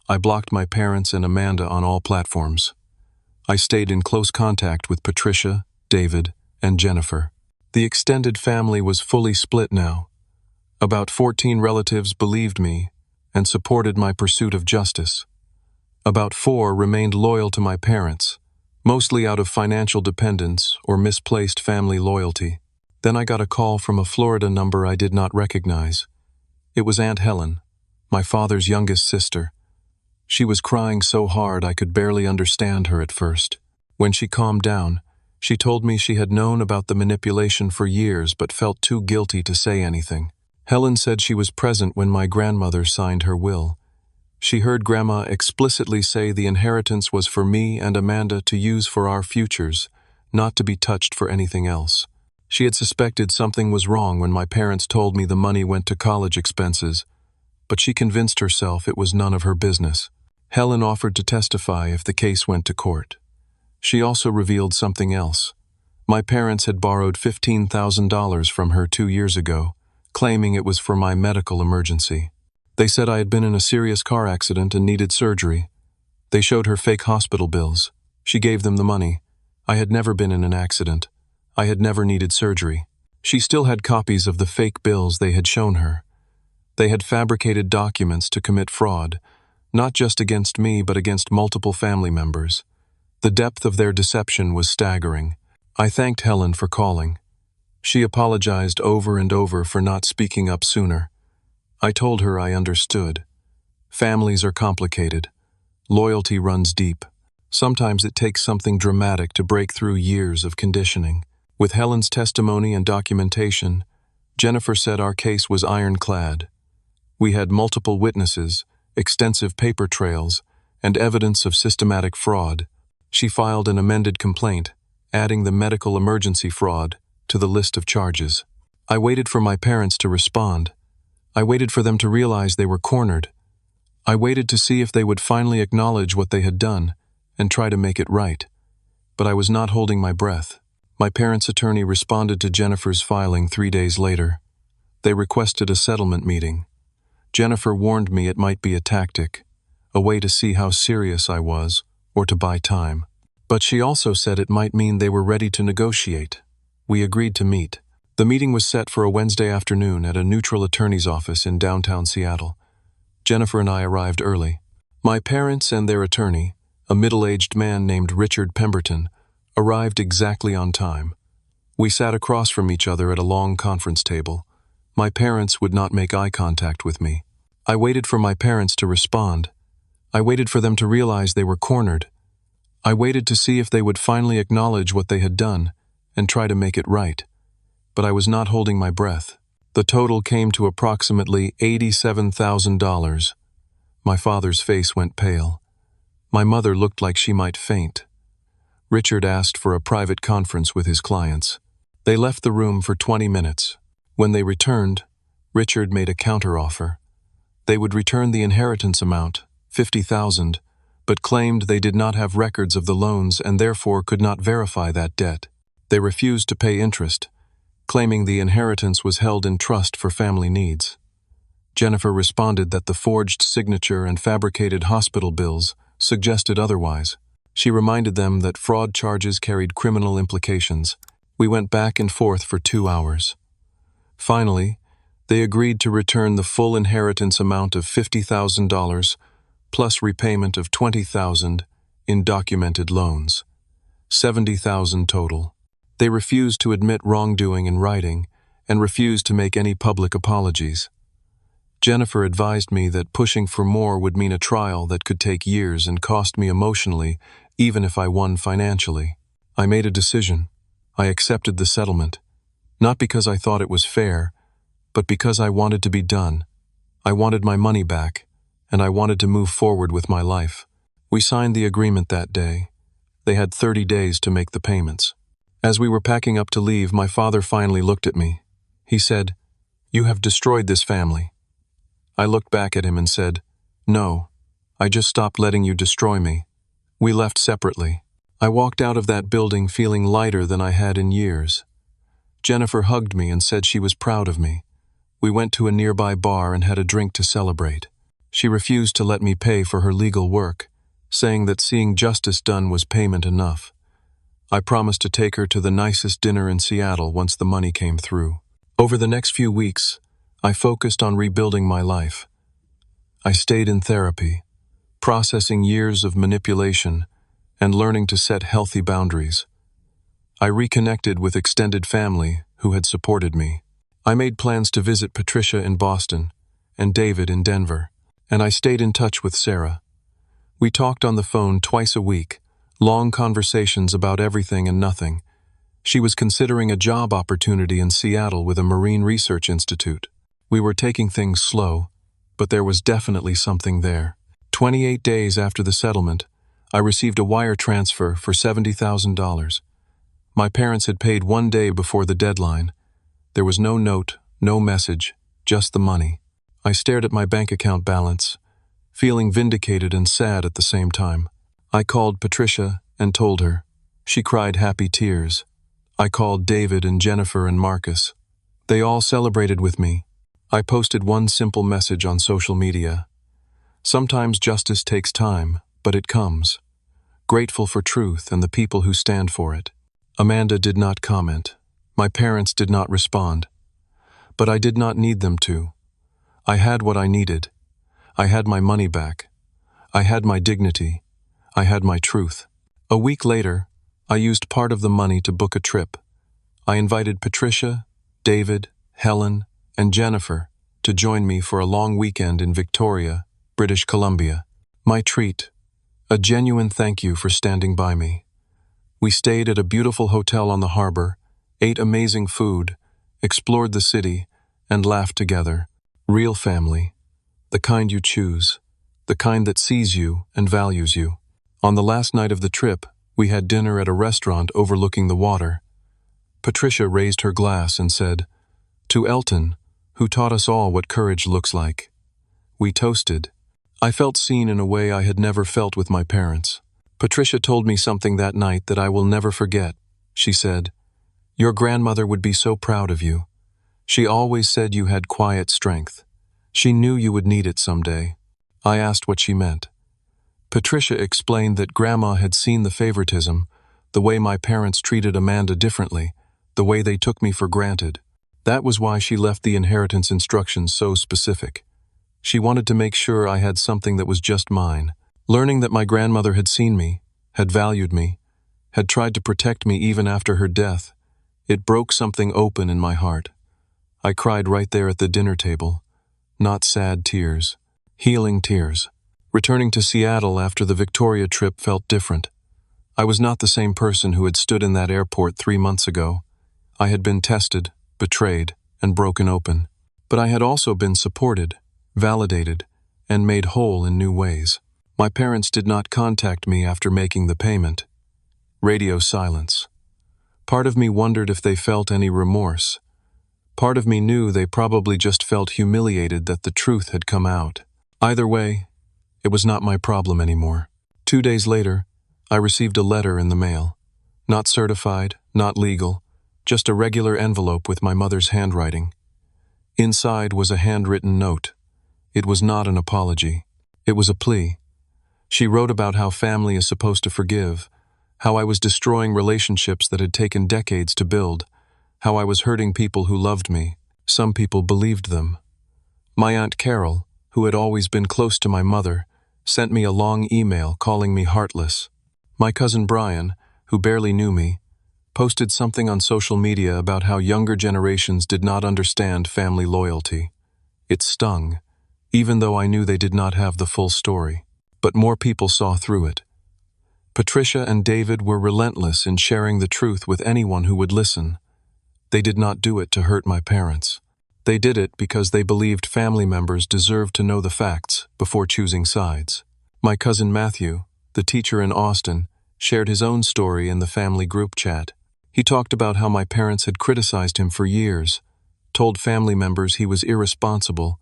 I blocked my parents and Amanda on all platforms. I stayed in close contact with Patricia, David, and Jennifer. The extended family was fully split now. About 14 relatives believed me and supported my pursuit of justice. About 4 remained loyal to my parents, mostly out of financial dependence or misplaced family loyalty. Then I got a call from a Florida number I did not recognize. It was Aunt Helen, my father's youngest sister. She was crying so hard I could barely understand her at first. When she calmed down, she told me she had known about the manipulation for years but felt too guilty to say anything. Helen said she was present when my grandmother signed her will. She heard Grandma explicitly say the inheritance was for me and Amanda to use for our futures, not to be touched for anything else. She had suspected something was wrong when my parents told me the money went to college expenses, but she convinced herself it was none of her business. Helen offered to testify if the case went to court. She also revealed something else. My parents had borrowed $15,000 from her 2 years ago, claiming it was for my medical emergency. They said I had been in a serious car accident and needed surgery. They showed her fake hospital bills. She gave them the money. I had never been in an accident. I had never needed surgery. She still had copies of the fake bills they had shown her. They had fabricated documents to commit fraud, not just against me but against multiple family members. The depth of their deception was staggering. I thanked Helen for calling. She apologized over and over for not speaking up sooner. I told her I understood. Families are complicated. Loyalty runs deep. Sometimes it takes something dramatic to break through years of conditioning. With Helen's testimony and documentation, Jennifer said our case was ironclad. We had multiple witnesses, extensive paper trails, and evidence of systematic fraud. She filed an amended complaint, adding the medical emergency fraud to the list of charges. I waited for my parents to respond. I waited for them to realize they were cornered. I waited to see if they would finally acknowledge what they had done and try to make it right. But I was not holding my breath. My parents' attorney responded to Jennifer's filing 3 days later. They requested a settlement meeting. Jennifer warned me it might be a tactic, a way to see how serious I was, or to buy time. But she also said it might mean they were ready to negotiate. We agreed to meet. The meeting was set for a Wednesday afternoon at a neutral attorney's office in downtown Seattle. Jennifer and I arrived early. My parents and their attorney, a middle-aged man named Richard Pemberton, arrived exactly on time. We sat across from each other at a long conference table. My parents would not make eye contact with me. I waited for my parents to respond. I waited for them to realize they were cornered. I waited to see if they would finally acknowledge what they had done and try to make it right. But I was not holding my breath. The total came to approximately $87,000. My father's face went pale. My mother looked like she might faint. Richard asked for a private conference with his clients. They left the room for 20 minutes. When they returned, Richard made a counteroffer. They would return the inheritance amount, $50,000, but claimed they did not have records of the loans and therefore could not verify that debt. They refused to pay interest, claiming the inheritance was held in trust for family needs. Jennifer responded that the forged signature and fabricated hospital bills suggested otherwise. She reminded them that fraud charges carried criminal implications. We went back and forth for 2 hours. Finally, they agreed to return the full inheritance amount of $50,000 plus repayment of $20,000 in documented loans. $70,000 total. They refused to admit wrongdoing in writing and refused to make any public apologies. Jennifer advised me that pushing for more would mean a trial that could take years and cost me emotionally, even if I won financially. I made a decision. I accepted the settlement, not because I thought it was fair, but because I wanted to be done. I wanted my money back, and I wanted to move forward with my life. We signed the agreement that day. They had 30 days to make the payments. As we were packing up to leave, my father finally looked at me. He said, "You have destroyed this family." I looked back at him and said, "No, I just stopped letting you destroy me." We left separately. I walked out of that building feeling lighter than I had in years. Jennifer hugged me and said she was proud of me. We went to a nearby bar and had a drink to celebrate. She refused to let me pay for her legal work, saying that seeing justice done was payment enough. I promised to take her to the nicest dinner in Seattle once the money came through. Over the next few weeks, I focused on rebuilding my life. I stayed in therapy, processing years of manipulation and learning to set healthy boundaries. I reconnected with extended family who had supported me. I made plans to visit Patricia in Boston and David in Denver, and I stayed in touch with Sarah. We talked on the phone twice a week, long conversations about everything and nothing. She was considering a job opportunity in Seattle with a marine research institute. We were taking things slow, but there was definitely something there. 28 days after the settlement, I received a wire transfer for $70,000. My parents had paid 1 day before the deadline. There was no note, no message, just the money. I stared at my bank account balance, feeling vindicated and sad at the same time. I called Patricia and told her. She cried happy tears. I called David and Jennifer and Marcus. They all celebrated with me. I posted one simple message on social media. Sometimes justice takes time, but it comes. Grateful for truth and the people who stand for it. Amanda did not comment. My parents did not respond. But I did not need them to. I had what I needed. I had my money back. I had my dignity. I had my truth. A week later, I used part of the money to book a trip. I invited Patricia, David, Helen, and Jennifer to join me for a long weekend in Victoria, British Columbia. My treat, a genuine thank you for standing by me. We stayed at a beautiful hotel on the harbor, ate amazing food, explored the city, and laughed together. Real family, the kind you choose, the kind that sees you and values you. On the last night of the trip, we had dinner at a restaurant overlooking the water. Patricia raised her glass and said, "To Elton, who taught us all what courage looks like." We toasted. I felt seen in a way I had never felt with my parents. Patricia told me something that night that I will never forget. She said, "Your grandmother would be so proud of you. She always said you had quiet strength. She knew you would need it someday." I asked what she meant. Patricia explained that Grandma had seen the favoritism, the way my parents treated Amanda differently, the way they took me for granted. That was why she left the inheritance instructions so specific. She wanted to make sure I had something that was just mine. Learning that my grandmother had seen me, had valued me, had tried to protect me even after her death, it broke something open in my heart. I cried right there at the dinner table. Not sad tears, healing tears. Returning to Seattle after the Victoria trip felt different. I was not the same person who had stood in that airport 3 months ago. I had been tested, betrayed, and broken open. But I had also been supported, validated, and made whole in new ways. My parents did not contact me after making the payment. Radio silence. Part of me wondered if they felt any remorse. Part of me knew they probably just felt humiliated that the truth had come out. Either way, it was not my problem anymore. 2 days later, I received a letter in the mail. Not certified, not legal, just a regular envelope with my mother's handwriting. Inside was a handwritten note. It was not an apology. It was a plea. She wrote about how family is supposed to forgive, how I was destroying relationships that had taken decades to build, how I was hurting people who loved me. Some people believed them. My Aunt Carol, who had always been close to my mother, sent me a long email calling me heartless. My cousin Brian, who barely knew me, posted something on social media about how younger generations did not understand family loyalty. It stung, even though I knew they did not have the full story. But more people saw through it. Patricia and David were relentless in sharing the truth with anyone who would listen. They did not do it to hurt my parents. They did it because they believed family members deserved to know the facts before choosing sides. My cousin Matthew, the teacher in Austin, shared his own story in the family group chat. He talked about how my parents had criticized him for years, told family members he was irresponsible,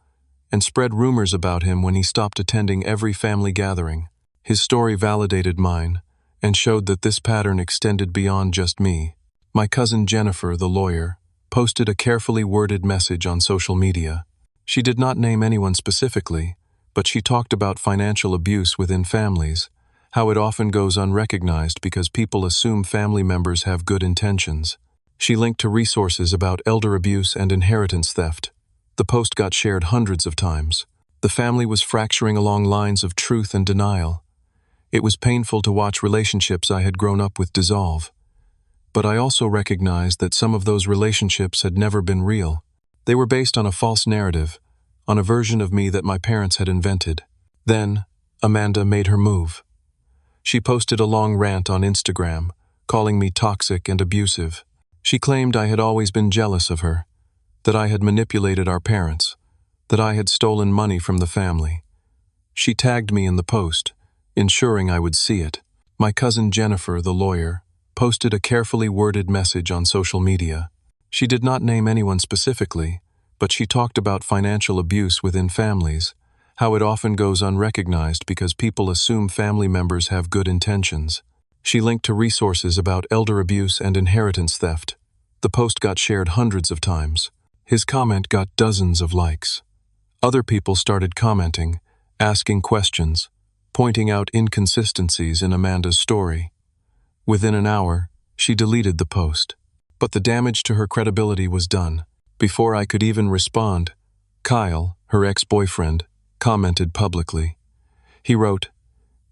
and spread rumors about him when he stopped attending every family gathering. His story validated mine and showed that this pattern extended beyond just me. My cousin Jennifer, the lawyer, posted a carefully worded message on social media. She did not name anyone specifically, but she talked about financial abuse within families, how it often goes unrecognized because people assume family members have good intentions. She linked to resources about elder abuse and inheritance theft. The post got shared hundreds of times. The family was fracturing along lines of truth and denial. It was painful to watch relationships I had grown up with dissolve. But I also recognized that some of those relationships had never been real. They were based on a false narrative, on a version of me that my parents had invented. Then, Amanda made her move. She posted a long rant on Instagram, calling me toxic and abusive. She claimed I had always been jealous of her, that I had manipulated our parents, that I had stolen money from the family. She tagged me in the post, ensuring I would see it. My cousin Jennifer, the lawyer, posted a carefully worded message on social media. She did not name anyone specifically, but she talked about financial abuse within families, how it often goes unrecognized because people assume family members have good intentions. She linked to resources about elder abuse and inheritance theft. The post got shared hundreds of times. His comment got dozens of likes. Other people started commenting, asking questions, pointing out inconsistencies in Amanda's story. Within an hour, she deleted the post. But the damage to her credibility was done. Before I could even respond, Kyle, her ex-boyfriend, commented publicly. He wrote,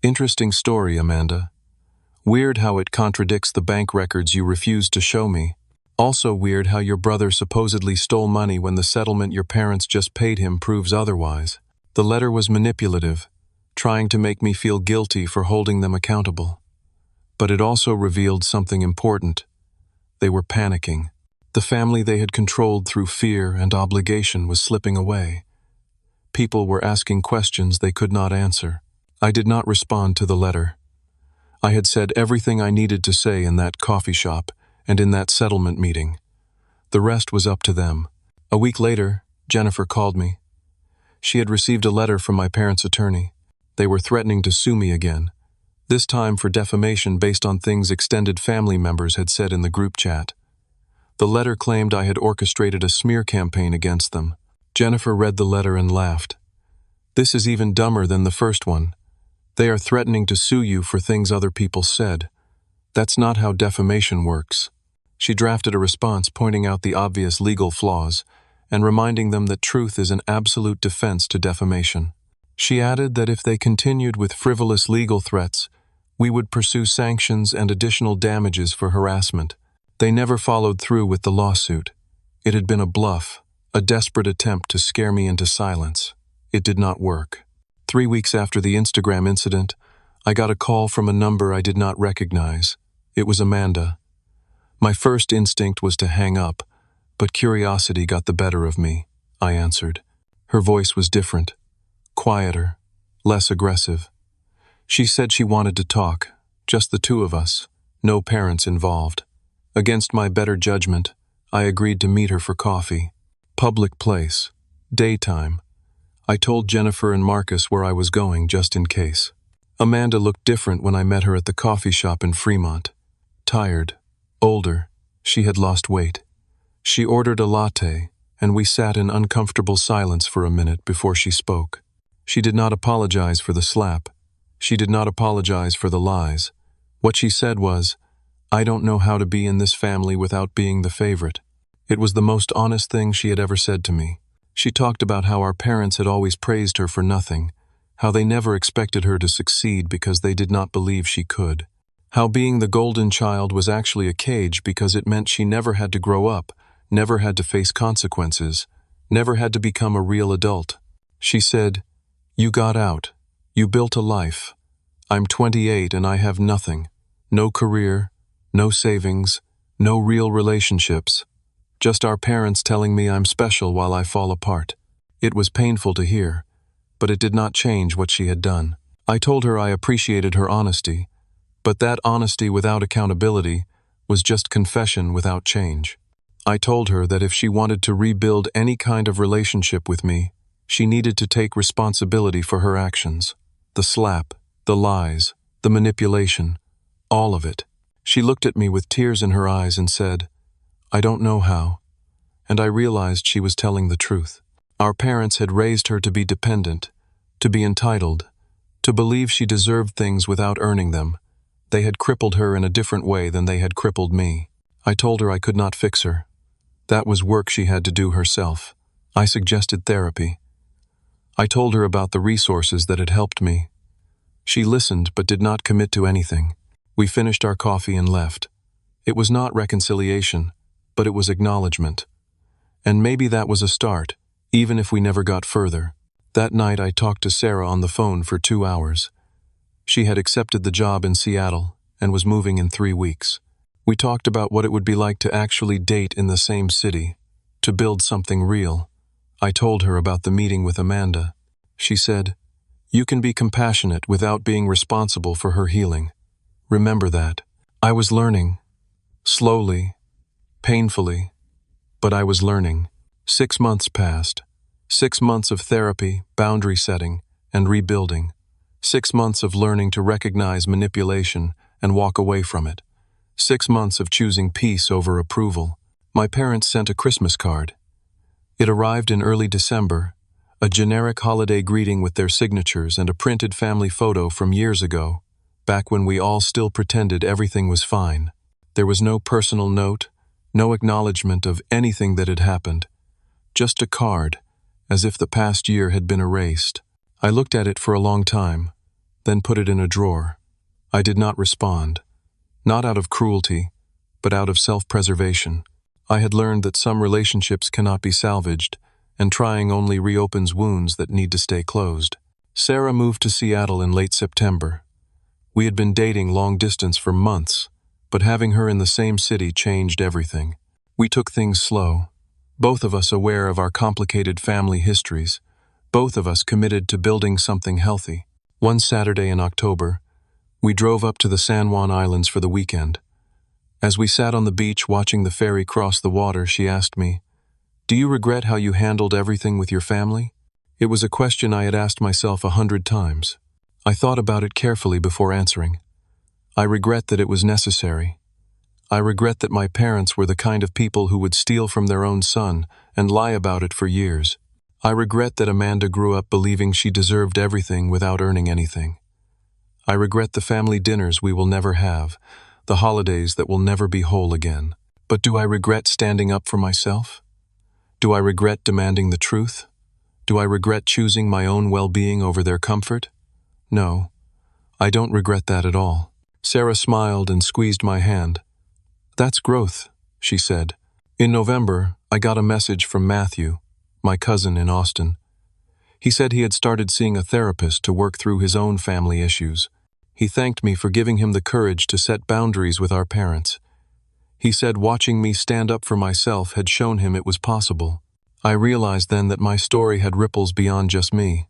"Interesting story, Amanda. Weird how it contradicts the bank records you refused to show me. Also weird how your brother supposedly stole money when the settlement your parents just paid him proves otherwise. The letter was manipulative, trying to make me feel guilty for holding them accountable. But it also revealed something important. They were panicking. The family they had controlled through fear and obligation was slipping away. People were asking questions they could not answer. I did not respond to the letter. I had said everything I needed to say in that coffee shop and in that settlement meeting. The rest was up to them. A week later, Jennifer called me. She had received a letter from my parents' attorney. They were threatening to sue me again, this time for defamation based on things extended family members had said in the group chat. The letter claimed I had orchestrated a smear campaign against them. Jennifer read the letter and laughed. "This is even dumber than the first one. They are threatening to sue you for things other people said. That's not how defamation works." She drafted a response pointing out the obvious legal flaws and reminding them that truth is an absolute defense to defamation. She added that if they continued with frivolous legal threats, we would pursue sanctions and additional damages for harassment. They never followed through with the lawsuit. It had been a bluff, a desperate attempt to scare me into silence. It did not work. 3 weeks after the Instagram incident, I got a call from a number I did not recognize. It was Amanda. My first instinct was to hang up, but curiosity got the better of me. I answered. Her voice was different, quieter, less aggressive. She said she wanted to talk, just the two of us, No parents involved. Against my better judgment, I agreed to meet her for coffee. Public place. Daytime. I told Jennifer and Marcus where I was going just in case. Amanda looked different when I met her at the coffee shop in Fremont. Tired. Older. She had lost weight. She ordered a latte, and we sat in uncomfortable silence for a minute before she spoke. She did not apologize for the slap. She did not apologize for the lies. What she said was, "I don't know how to be in this family without being the favorite." It was the most honest thing she had ever said to me. She talked about how our parents had always praised her for nothing, how they never expected her to succeed because they did not believe she could, how being the golden child was actually a cage because it meant she never had to grow up, never had to face consequences, never had to become a real adult. She said, "You got out. You built a life. I'm 28 and I have nothing. No career, no savings, no real relationships. Just our parents telling me I'm special while I fall apart." It was painful to hear, but it did not change what she had done. I told her I appreciated her honesty, but that honesty without accountability was just confession without change. I told her that if she wanted to rebuild any kind of relationship with me, she needed to take responsibility for her actions. The slap, the lies, the manipulation, all of it. She looked at me with tears in her eyes and said, "I don't know how." And I realized she was telling the truth. Our parents had raised her to be dependent, to be entitled, to believe she deserved things without earning them. They had crippled her in a different way than they had crippled me. I told her I could not fix her. That was work she had to do herself. I suggested therapy. I told her about the resources that had helped me. She listened but did not commit to anything. We finished our coffee and left. It was not reconciliation, but it was acknowledgement. And maybe that was a start, even if we never got further. That night I talked to Sarah on the phone for 2 hours. She had accepted the job in Seattle and was moving in 3 weeks. We talked about what it would be like to actually date in the same city, to build something real. I told her about the meeting with Amanda. She said, "You can be compassionate without being responsible for her healing. Remember that." I was learning. Slowly, painfully, but I was learning. 6 months passed. 6 months of therapy, boundary setting, and rebuilding. 6 months of learning to recognize manipulation and walk away from it. 6 months of choosing peace over approval. My parents sent a Christmas card. It arrived in early December, a generic holiday greeting with their signatures and a printed family photo from years ago, back when we all still pretended everything was fine. There was no personal note, no acknowledgement of anything that had happened. Just a card, as if the past year had been erased. I looked at it for a long time, then put it in a drawer. I did not respond. Not out of cruelty, but out of self-preservation. I had learned that some relationships cannot be salvaged, and trying only reopens wounds that need to stay closed. Sarah moved to Seattle in late September. We had been dating long distance for months, but having her in the same city changed everything. We took things slow, both of us aware of our complicated family histories, both of us committed to building something healthy. One Saturday in October, we drove up to the San Juan Islands for the weekend. As we sat on the beach watching the ferry cross the water, she asked me, "Do you regret how you handled everything with your family?" It was a question I had asked myself 100 times. I thought about it carefully before answering. I regret that it was necessary. I regret that my parents were the kind of people who would steal from their own son and lie about it for years. I regret that Amanda grew up believing she deserved everything without earning anything. I regret the family dinners we will never have, the holidays that will never be whole again. But do I regret standing up for myself? Do I regret demanding the truth? Do I regret choosing my own well-being over their comfort? No, I don't regret that at all. Sarah smiled and squeezed my hand. "That's growth," she said. In November, I got a message from Matthew, my cousin in Austin. He said he had started seeing a therapist to work through his own family issues. He thanked me for giving him the courage to set boundaries with our parents. He said watching me stand up for myself had shown him it was possible. I realized then that my story had ripples beyond just me.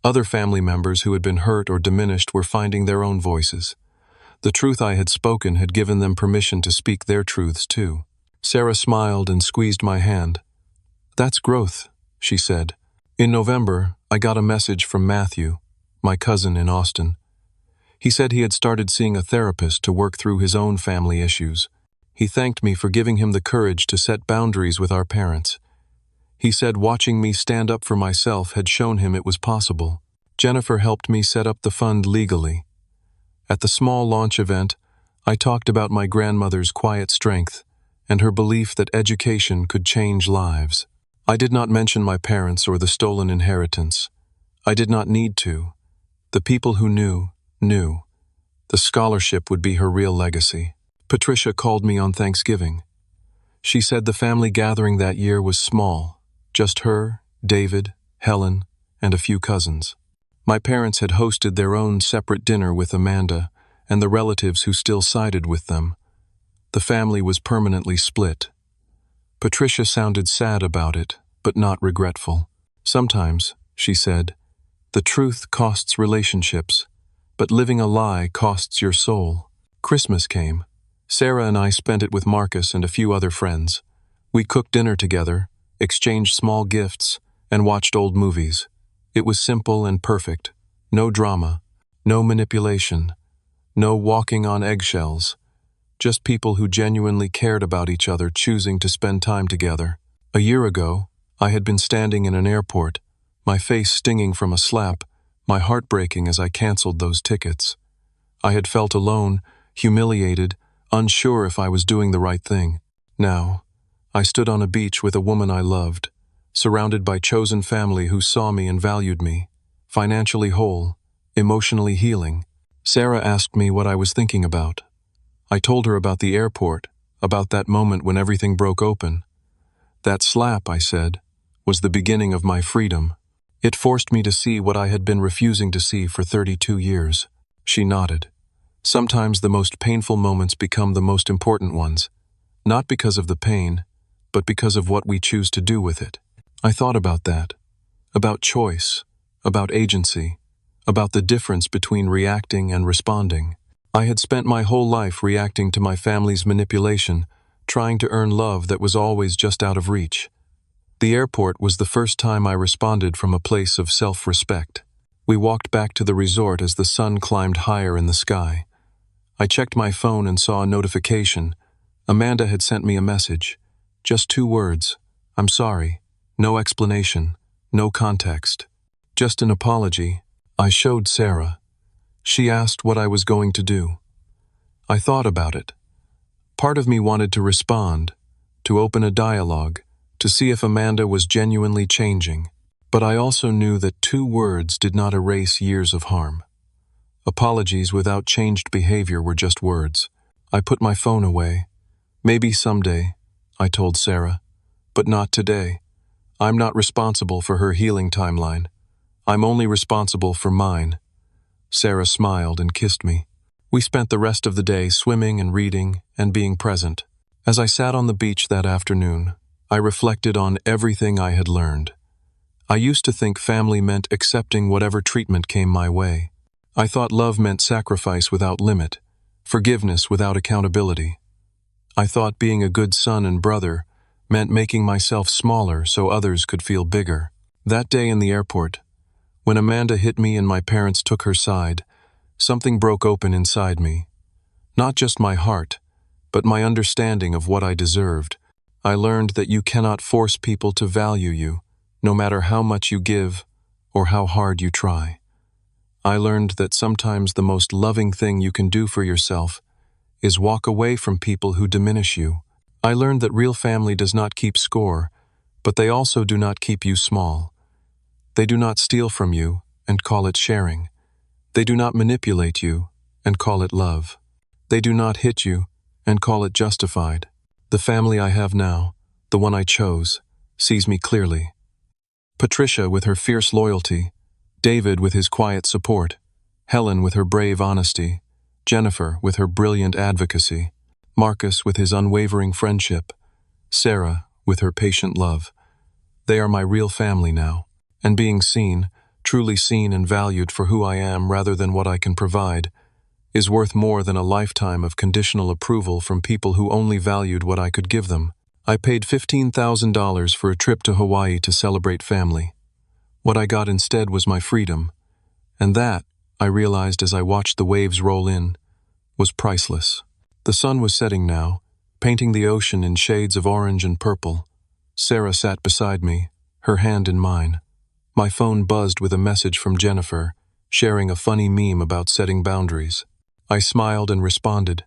Other family members who had been hurt or diminished were finding their own voices. The truth I had spoken had given them permission to speak their truths too. Sarah smiled and squeezed my hand. "That's growth," she said. In November, I got a message from Matthew, my cousin in Austin. He said he had started seeing a therapist to work through his own family issues. He thanked me for giving him the courage to set boundaries with our parents. He said watching me stand up for myself had shown him it was possible. Jennifer helped me set up the fund legally. At the small launch event, I talked about my grandmother's quiet strength and her belief that education could change lives. I did not mention my parents or the stolen inheritance. I did not need to. The people who knew, knew. The scholarship would be her real legacy. Patricia called me on Thanksgiving. She said the family gathering that year was small, just her, David, Helen, and a few cousins. My parents had hosted their own separate dinner with Amanda and the relatives who still sided with them. The family was permanently split. Patricia sounded sad about it, but not regretful. "Sometimes," she said, "the truth costs relationships, but living a lie costs your soul." Christmas came. Sarah and I spent it with Marcus and a few other friends. We cooked dinner together, exchanged small gifts, and watched old movies. It was simple and perfect. No drama, no manipulation, no walking on eggshells. Just people who genuinely cared about each other choosing to spend time together. A year ago, I had been standing in an airport, my face stinging from a slap, my heart breaking as I canceled those tickets. I had felt alone, humiliated, unsure if I was doing the right thing. Now, I stood on a beach with a woman I loved, surrounded by chosen family who saw me and valued me, financially whole, emotionally healing. Sarah asked me what I was thinking about. I told her about the airport, about that moment when everything broke open. That slap, I said, was the beginning of my freedom. It forced me to see what I had been refusing to see for 32 years. She nodded. Sometimes the most painful moments become the most important ones, not because of the pain, but because of what we choose to do with it. I thought about that, about choice, about agency, about the difference between reacting and responding. I had spent my whole life reacting to my family's manipulation, trying to earn love that was always just out of reach. The airport was the first time I responded from a place of self-respect. We walked back to the resort as the sun climbed higher in the sky. I checked my phone and saw a notification. Amanda had sent me a message. Just 2 words. "I'm sorry." No explanation, no context. Just an apology. I showed Sarah. She asked what I was going to do. I thought about it. Part of me wanted to respond, to open a dialogue, to see if Amanda was genuinely changing. But I also knew that 2 words did not erase years of harm. Apologies without changed behavior were just words. I put my phone away. "Maybe someday," I told Sarah, "but not today. I'm not responsible for her healing timeline. I'm only responsible for mine." Sarah smiled and kissed me. We spent the rest of the day swimming and reading and being present. As I sat on the beach that afternoon, I reflected on everything I had learned. I used to think family meant accepting whatever treatment came my way. I thought love meant sacrifice without limit, forgiveness without accountability. I thought being a good son and brother meant making myself smaller so others could feel bigger. That day in the airport, when Amanda hit me and my parents took her side, something broke open inside me. Not just my heart, but my understanding of what I deserved. I learned that you cannot force people to value you, no matter how much you give or how hard you try. I learned that sometimes the most loving thing you can do for yourself is walk away from people who diminish you. I learned that real family does not keep score, but they also do not keep you small. They do not steal from you and call it sharing. They do not manipulate you and call it love. They do not hit you and call it justified. The family I have now, the one I chose, sees me clearly. Patricia with her fierce loyalty, David with his quiet support, Helen with her brave honesty, Jennifer with her brilliant advocacy, Marcus with his unwavering friendship, Sarah with her patient love. They are my real family now, and being seen, truly seen and valued for who I am rather than what I can provide, is worth more than a lifetime of conditional approval from people who only valued what I could give them. I paid $15,000 for a trip to Hawaii to celebrate family. What I got instead was my freedom, and that, I realized as I watched the waves roll in, was priceless. The sun was setting now, painting the ocean in shades of orange and purple. Sarah sat beside me, her hand in mine. My phone buzzed with a message from Jennifer, sharing a funny meme about setting boundaries. I smiled and responded,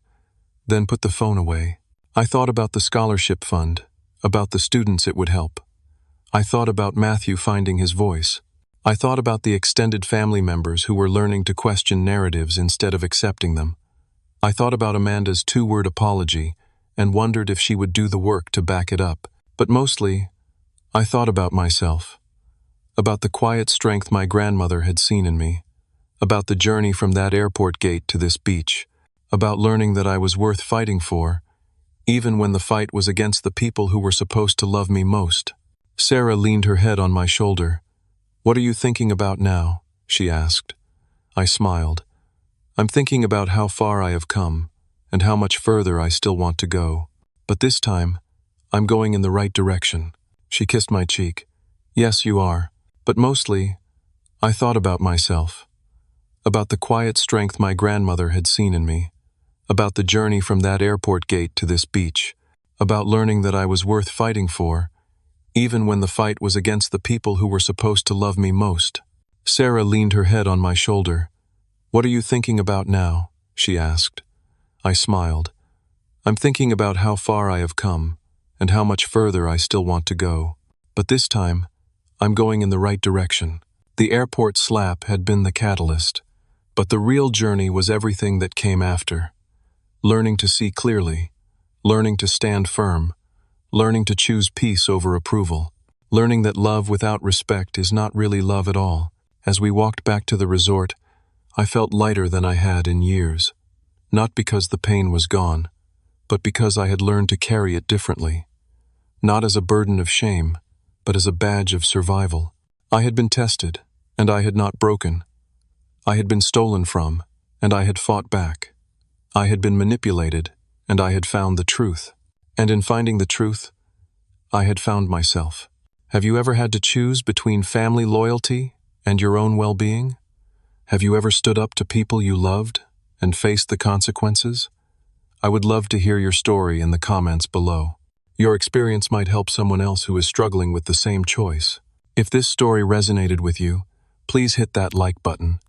then put the phone away. I thought about the scholarship fund, about the students it would help. I thought about Matthew finding his voice. I thought about the extended family members who were learning to question narratives instead of accepting them. I thought about Amanda's 2-word apology and wondered if she would do the work to back it up. But mostly, I thought about myself, about the quiet strength my grandmother had seen in me, about the journey from that airport gate to this beach, about learning that I was worth fighting for, even when the fight was against the people who were supposed to love me most. Sarah leaned her head on my shoulder. "What are you thinking about now?" she asked. I smiled. "I'm thinking about how far I have come, and how much further I still want to go. But this time, I'm going in the right direction." She kissed my cheek. "Yes, you are. But mostly, I thought about myself, about the quiet strength my grandmother had seen in me, about the journey from that airport gate to this beach, about learning that I was worth fighting for, even when the fight was against the people who were supposed to love me most." Sarah leaned her head on my shoulder. "What are you thinking about now?" she asked. I smiled. "I'm thinking about how far I have come, and how much further I still want to go. But this time, I'm going in the right direction." The airport slap had been the catalyst, but the real journey was everything that came after. Learning to see clearly, learning to stand firm, learning to choose peace over approval, learning that love without respect is not really love at all. As we walked back to the resort, I felt lighter than I had in years, not because the pain was gone, but because I had learned to carry it differently, not as a burden of shame, but as a badge of survival. I had been tested, and I had not broken. I had been stolen from, and I had fought back. I had been manipulated, and I had found the truth. And in finding the truth, I had found myself. Have you ever had to choose between family loyalty and your own well-being? Have you ever stood up to people you loved and faced the consequences? I would love to hear your story in the comments below. Your experience might help someone else who is struggling with the same choice. If this story resonated with you, please hit that like button.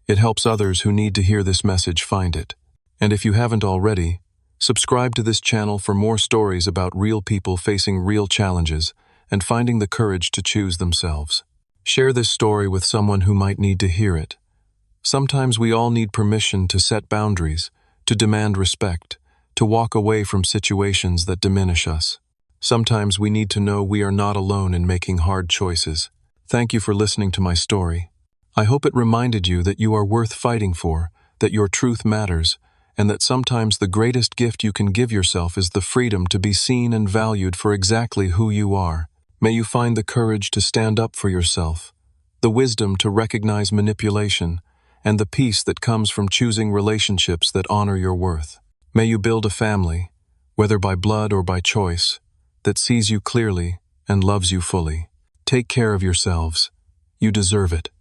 It helps others who need to hear this message find it. And if you haven't already, subscribe to this channel for more stories about real people facing real challenges and finding the courage to choose themselves. Share this story with someone who might need to hear it. Sometimes we all need permission to set boundaries, to demand respect, to walk away from situations that diminish us. Sometimes we need to know we are not alone in making hard choices. Thank you for listening to my story. I hope it reminded you that you are worth fighting for, that your truth matters, and that sometimes the greatest gift you can give yourself is the freedom to be seen and valued for exactly who you are. May you find the courage to stand up for yourself, the wisdom to recognize manipulation, and the peace that comes from choosing relationships that honor your worth. May you build a family, whether by blood or by choice, that sees you clearly and loves you fully. Take care of yourselves. You deserve it.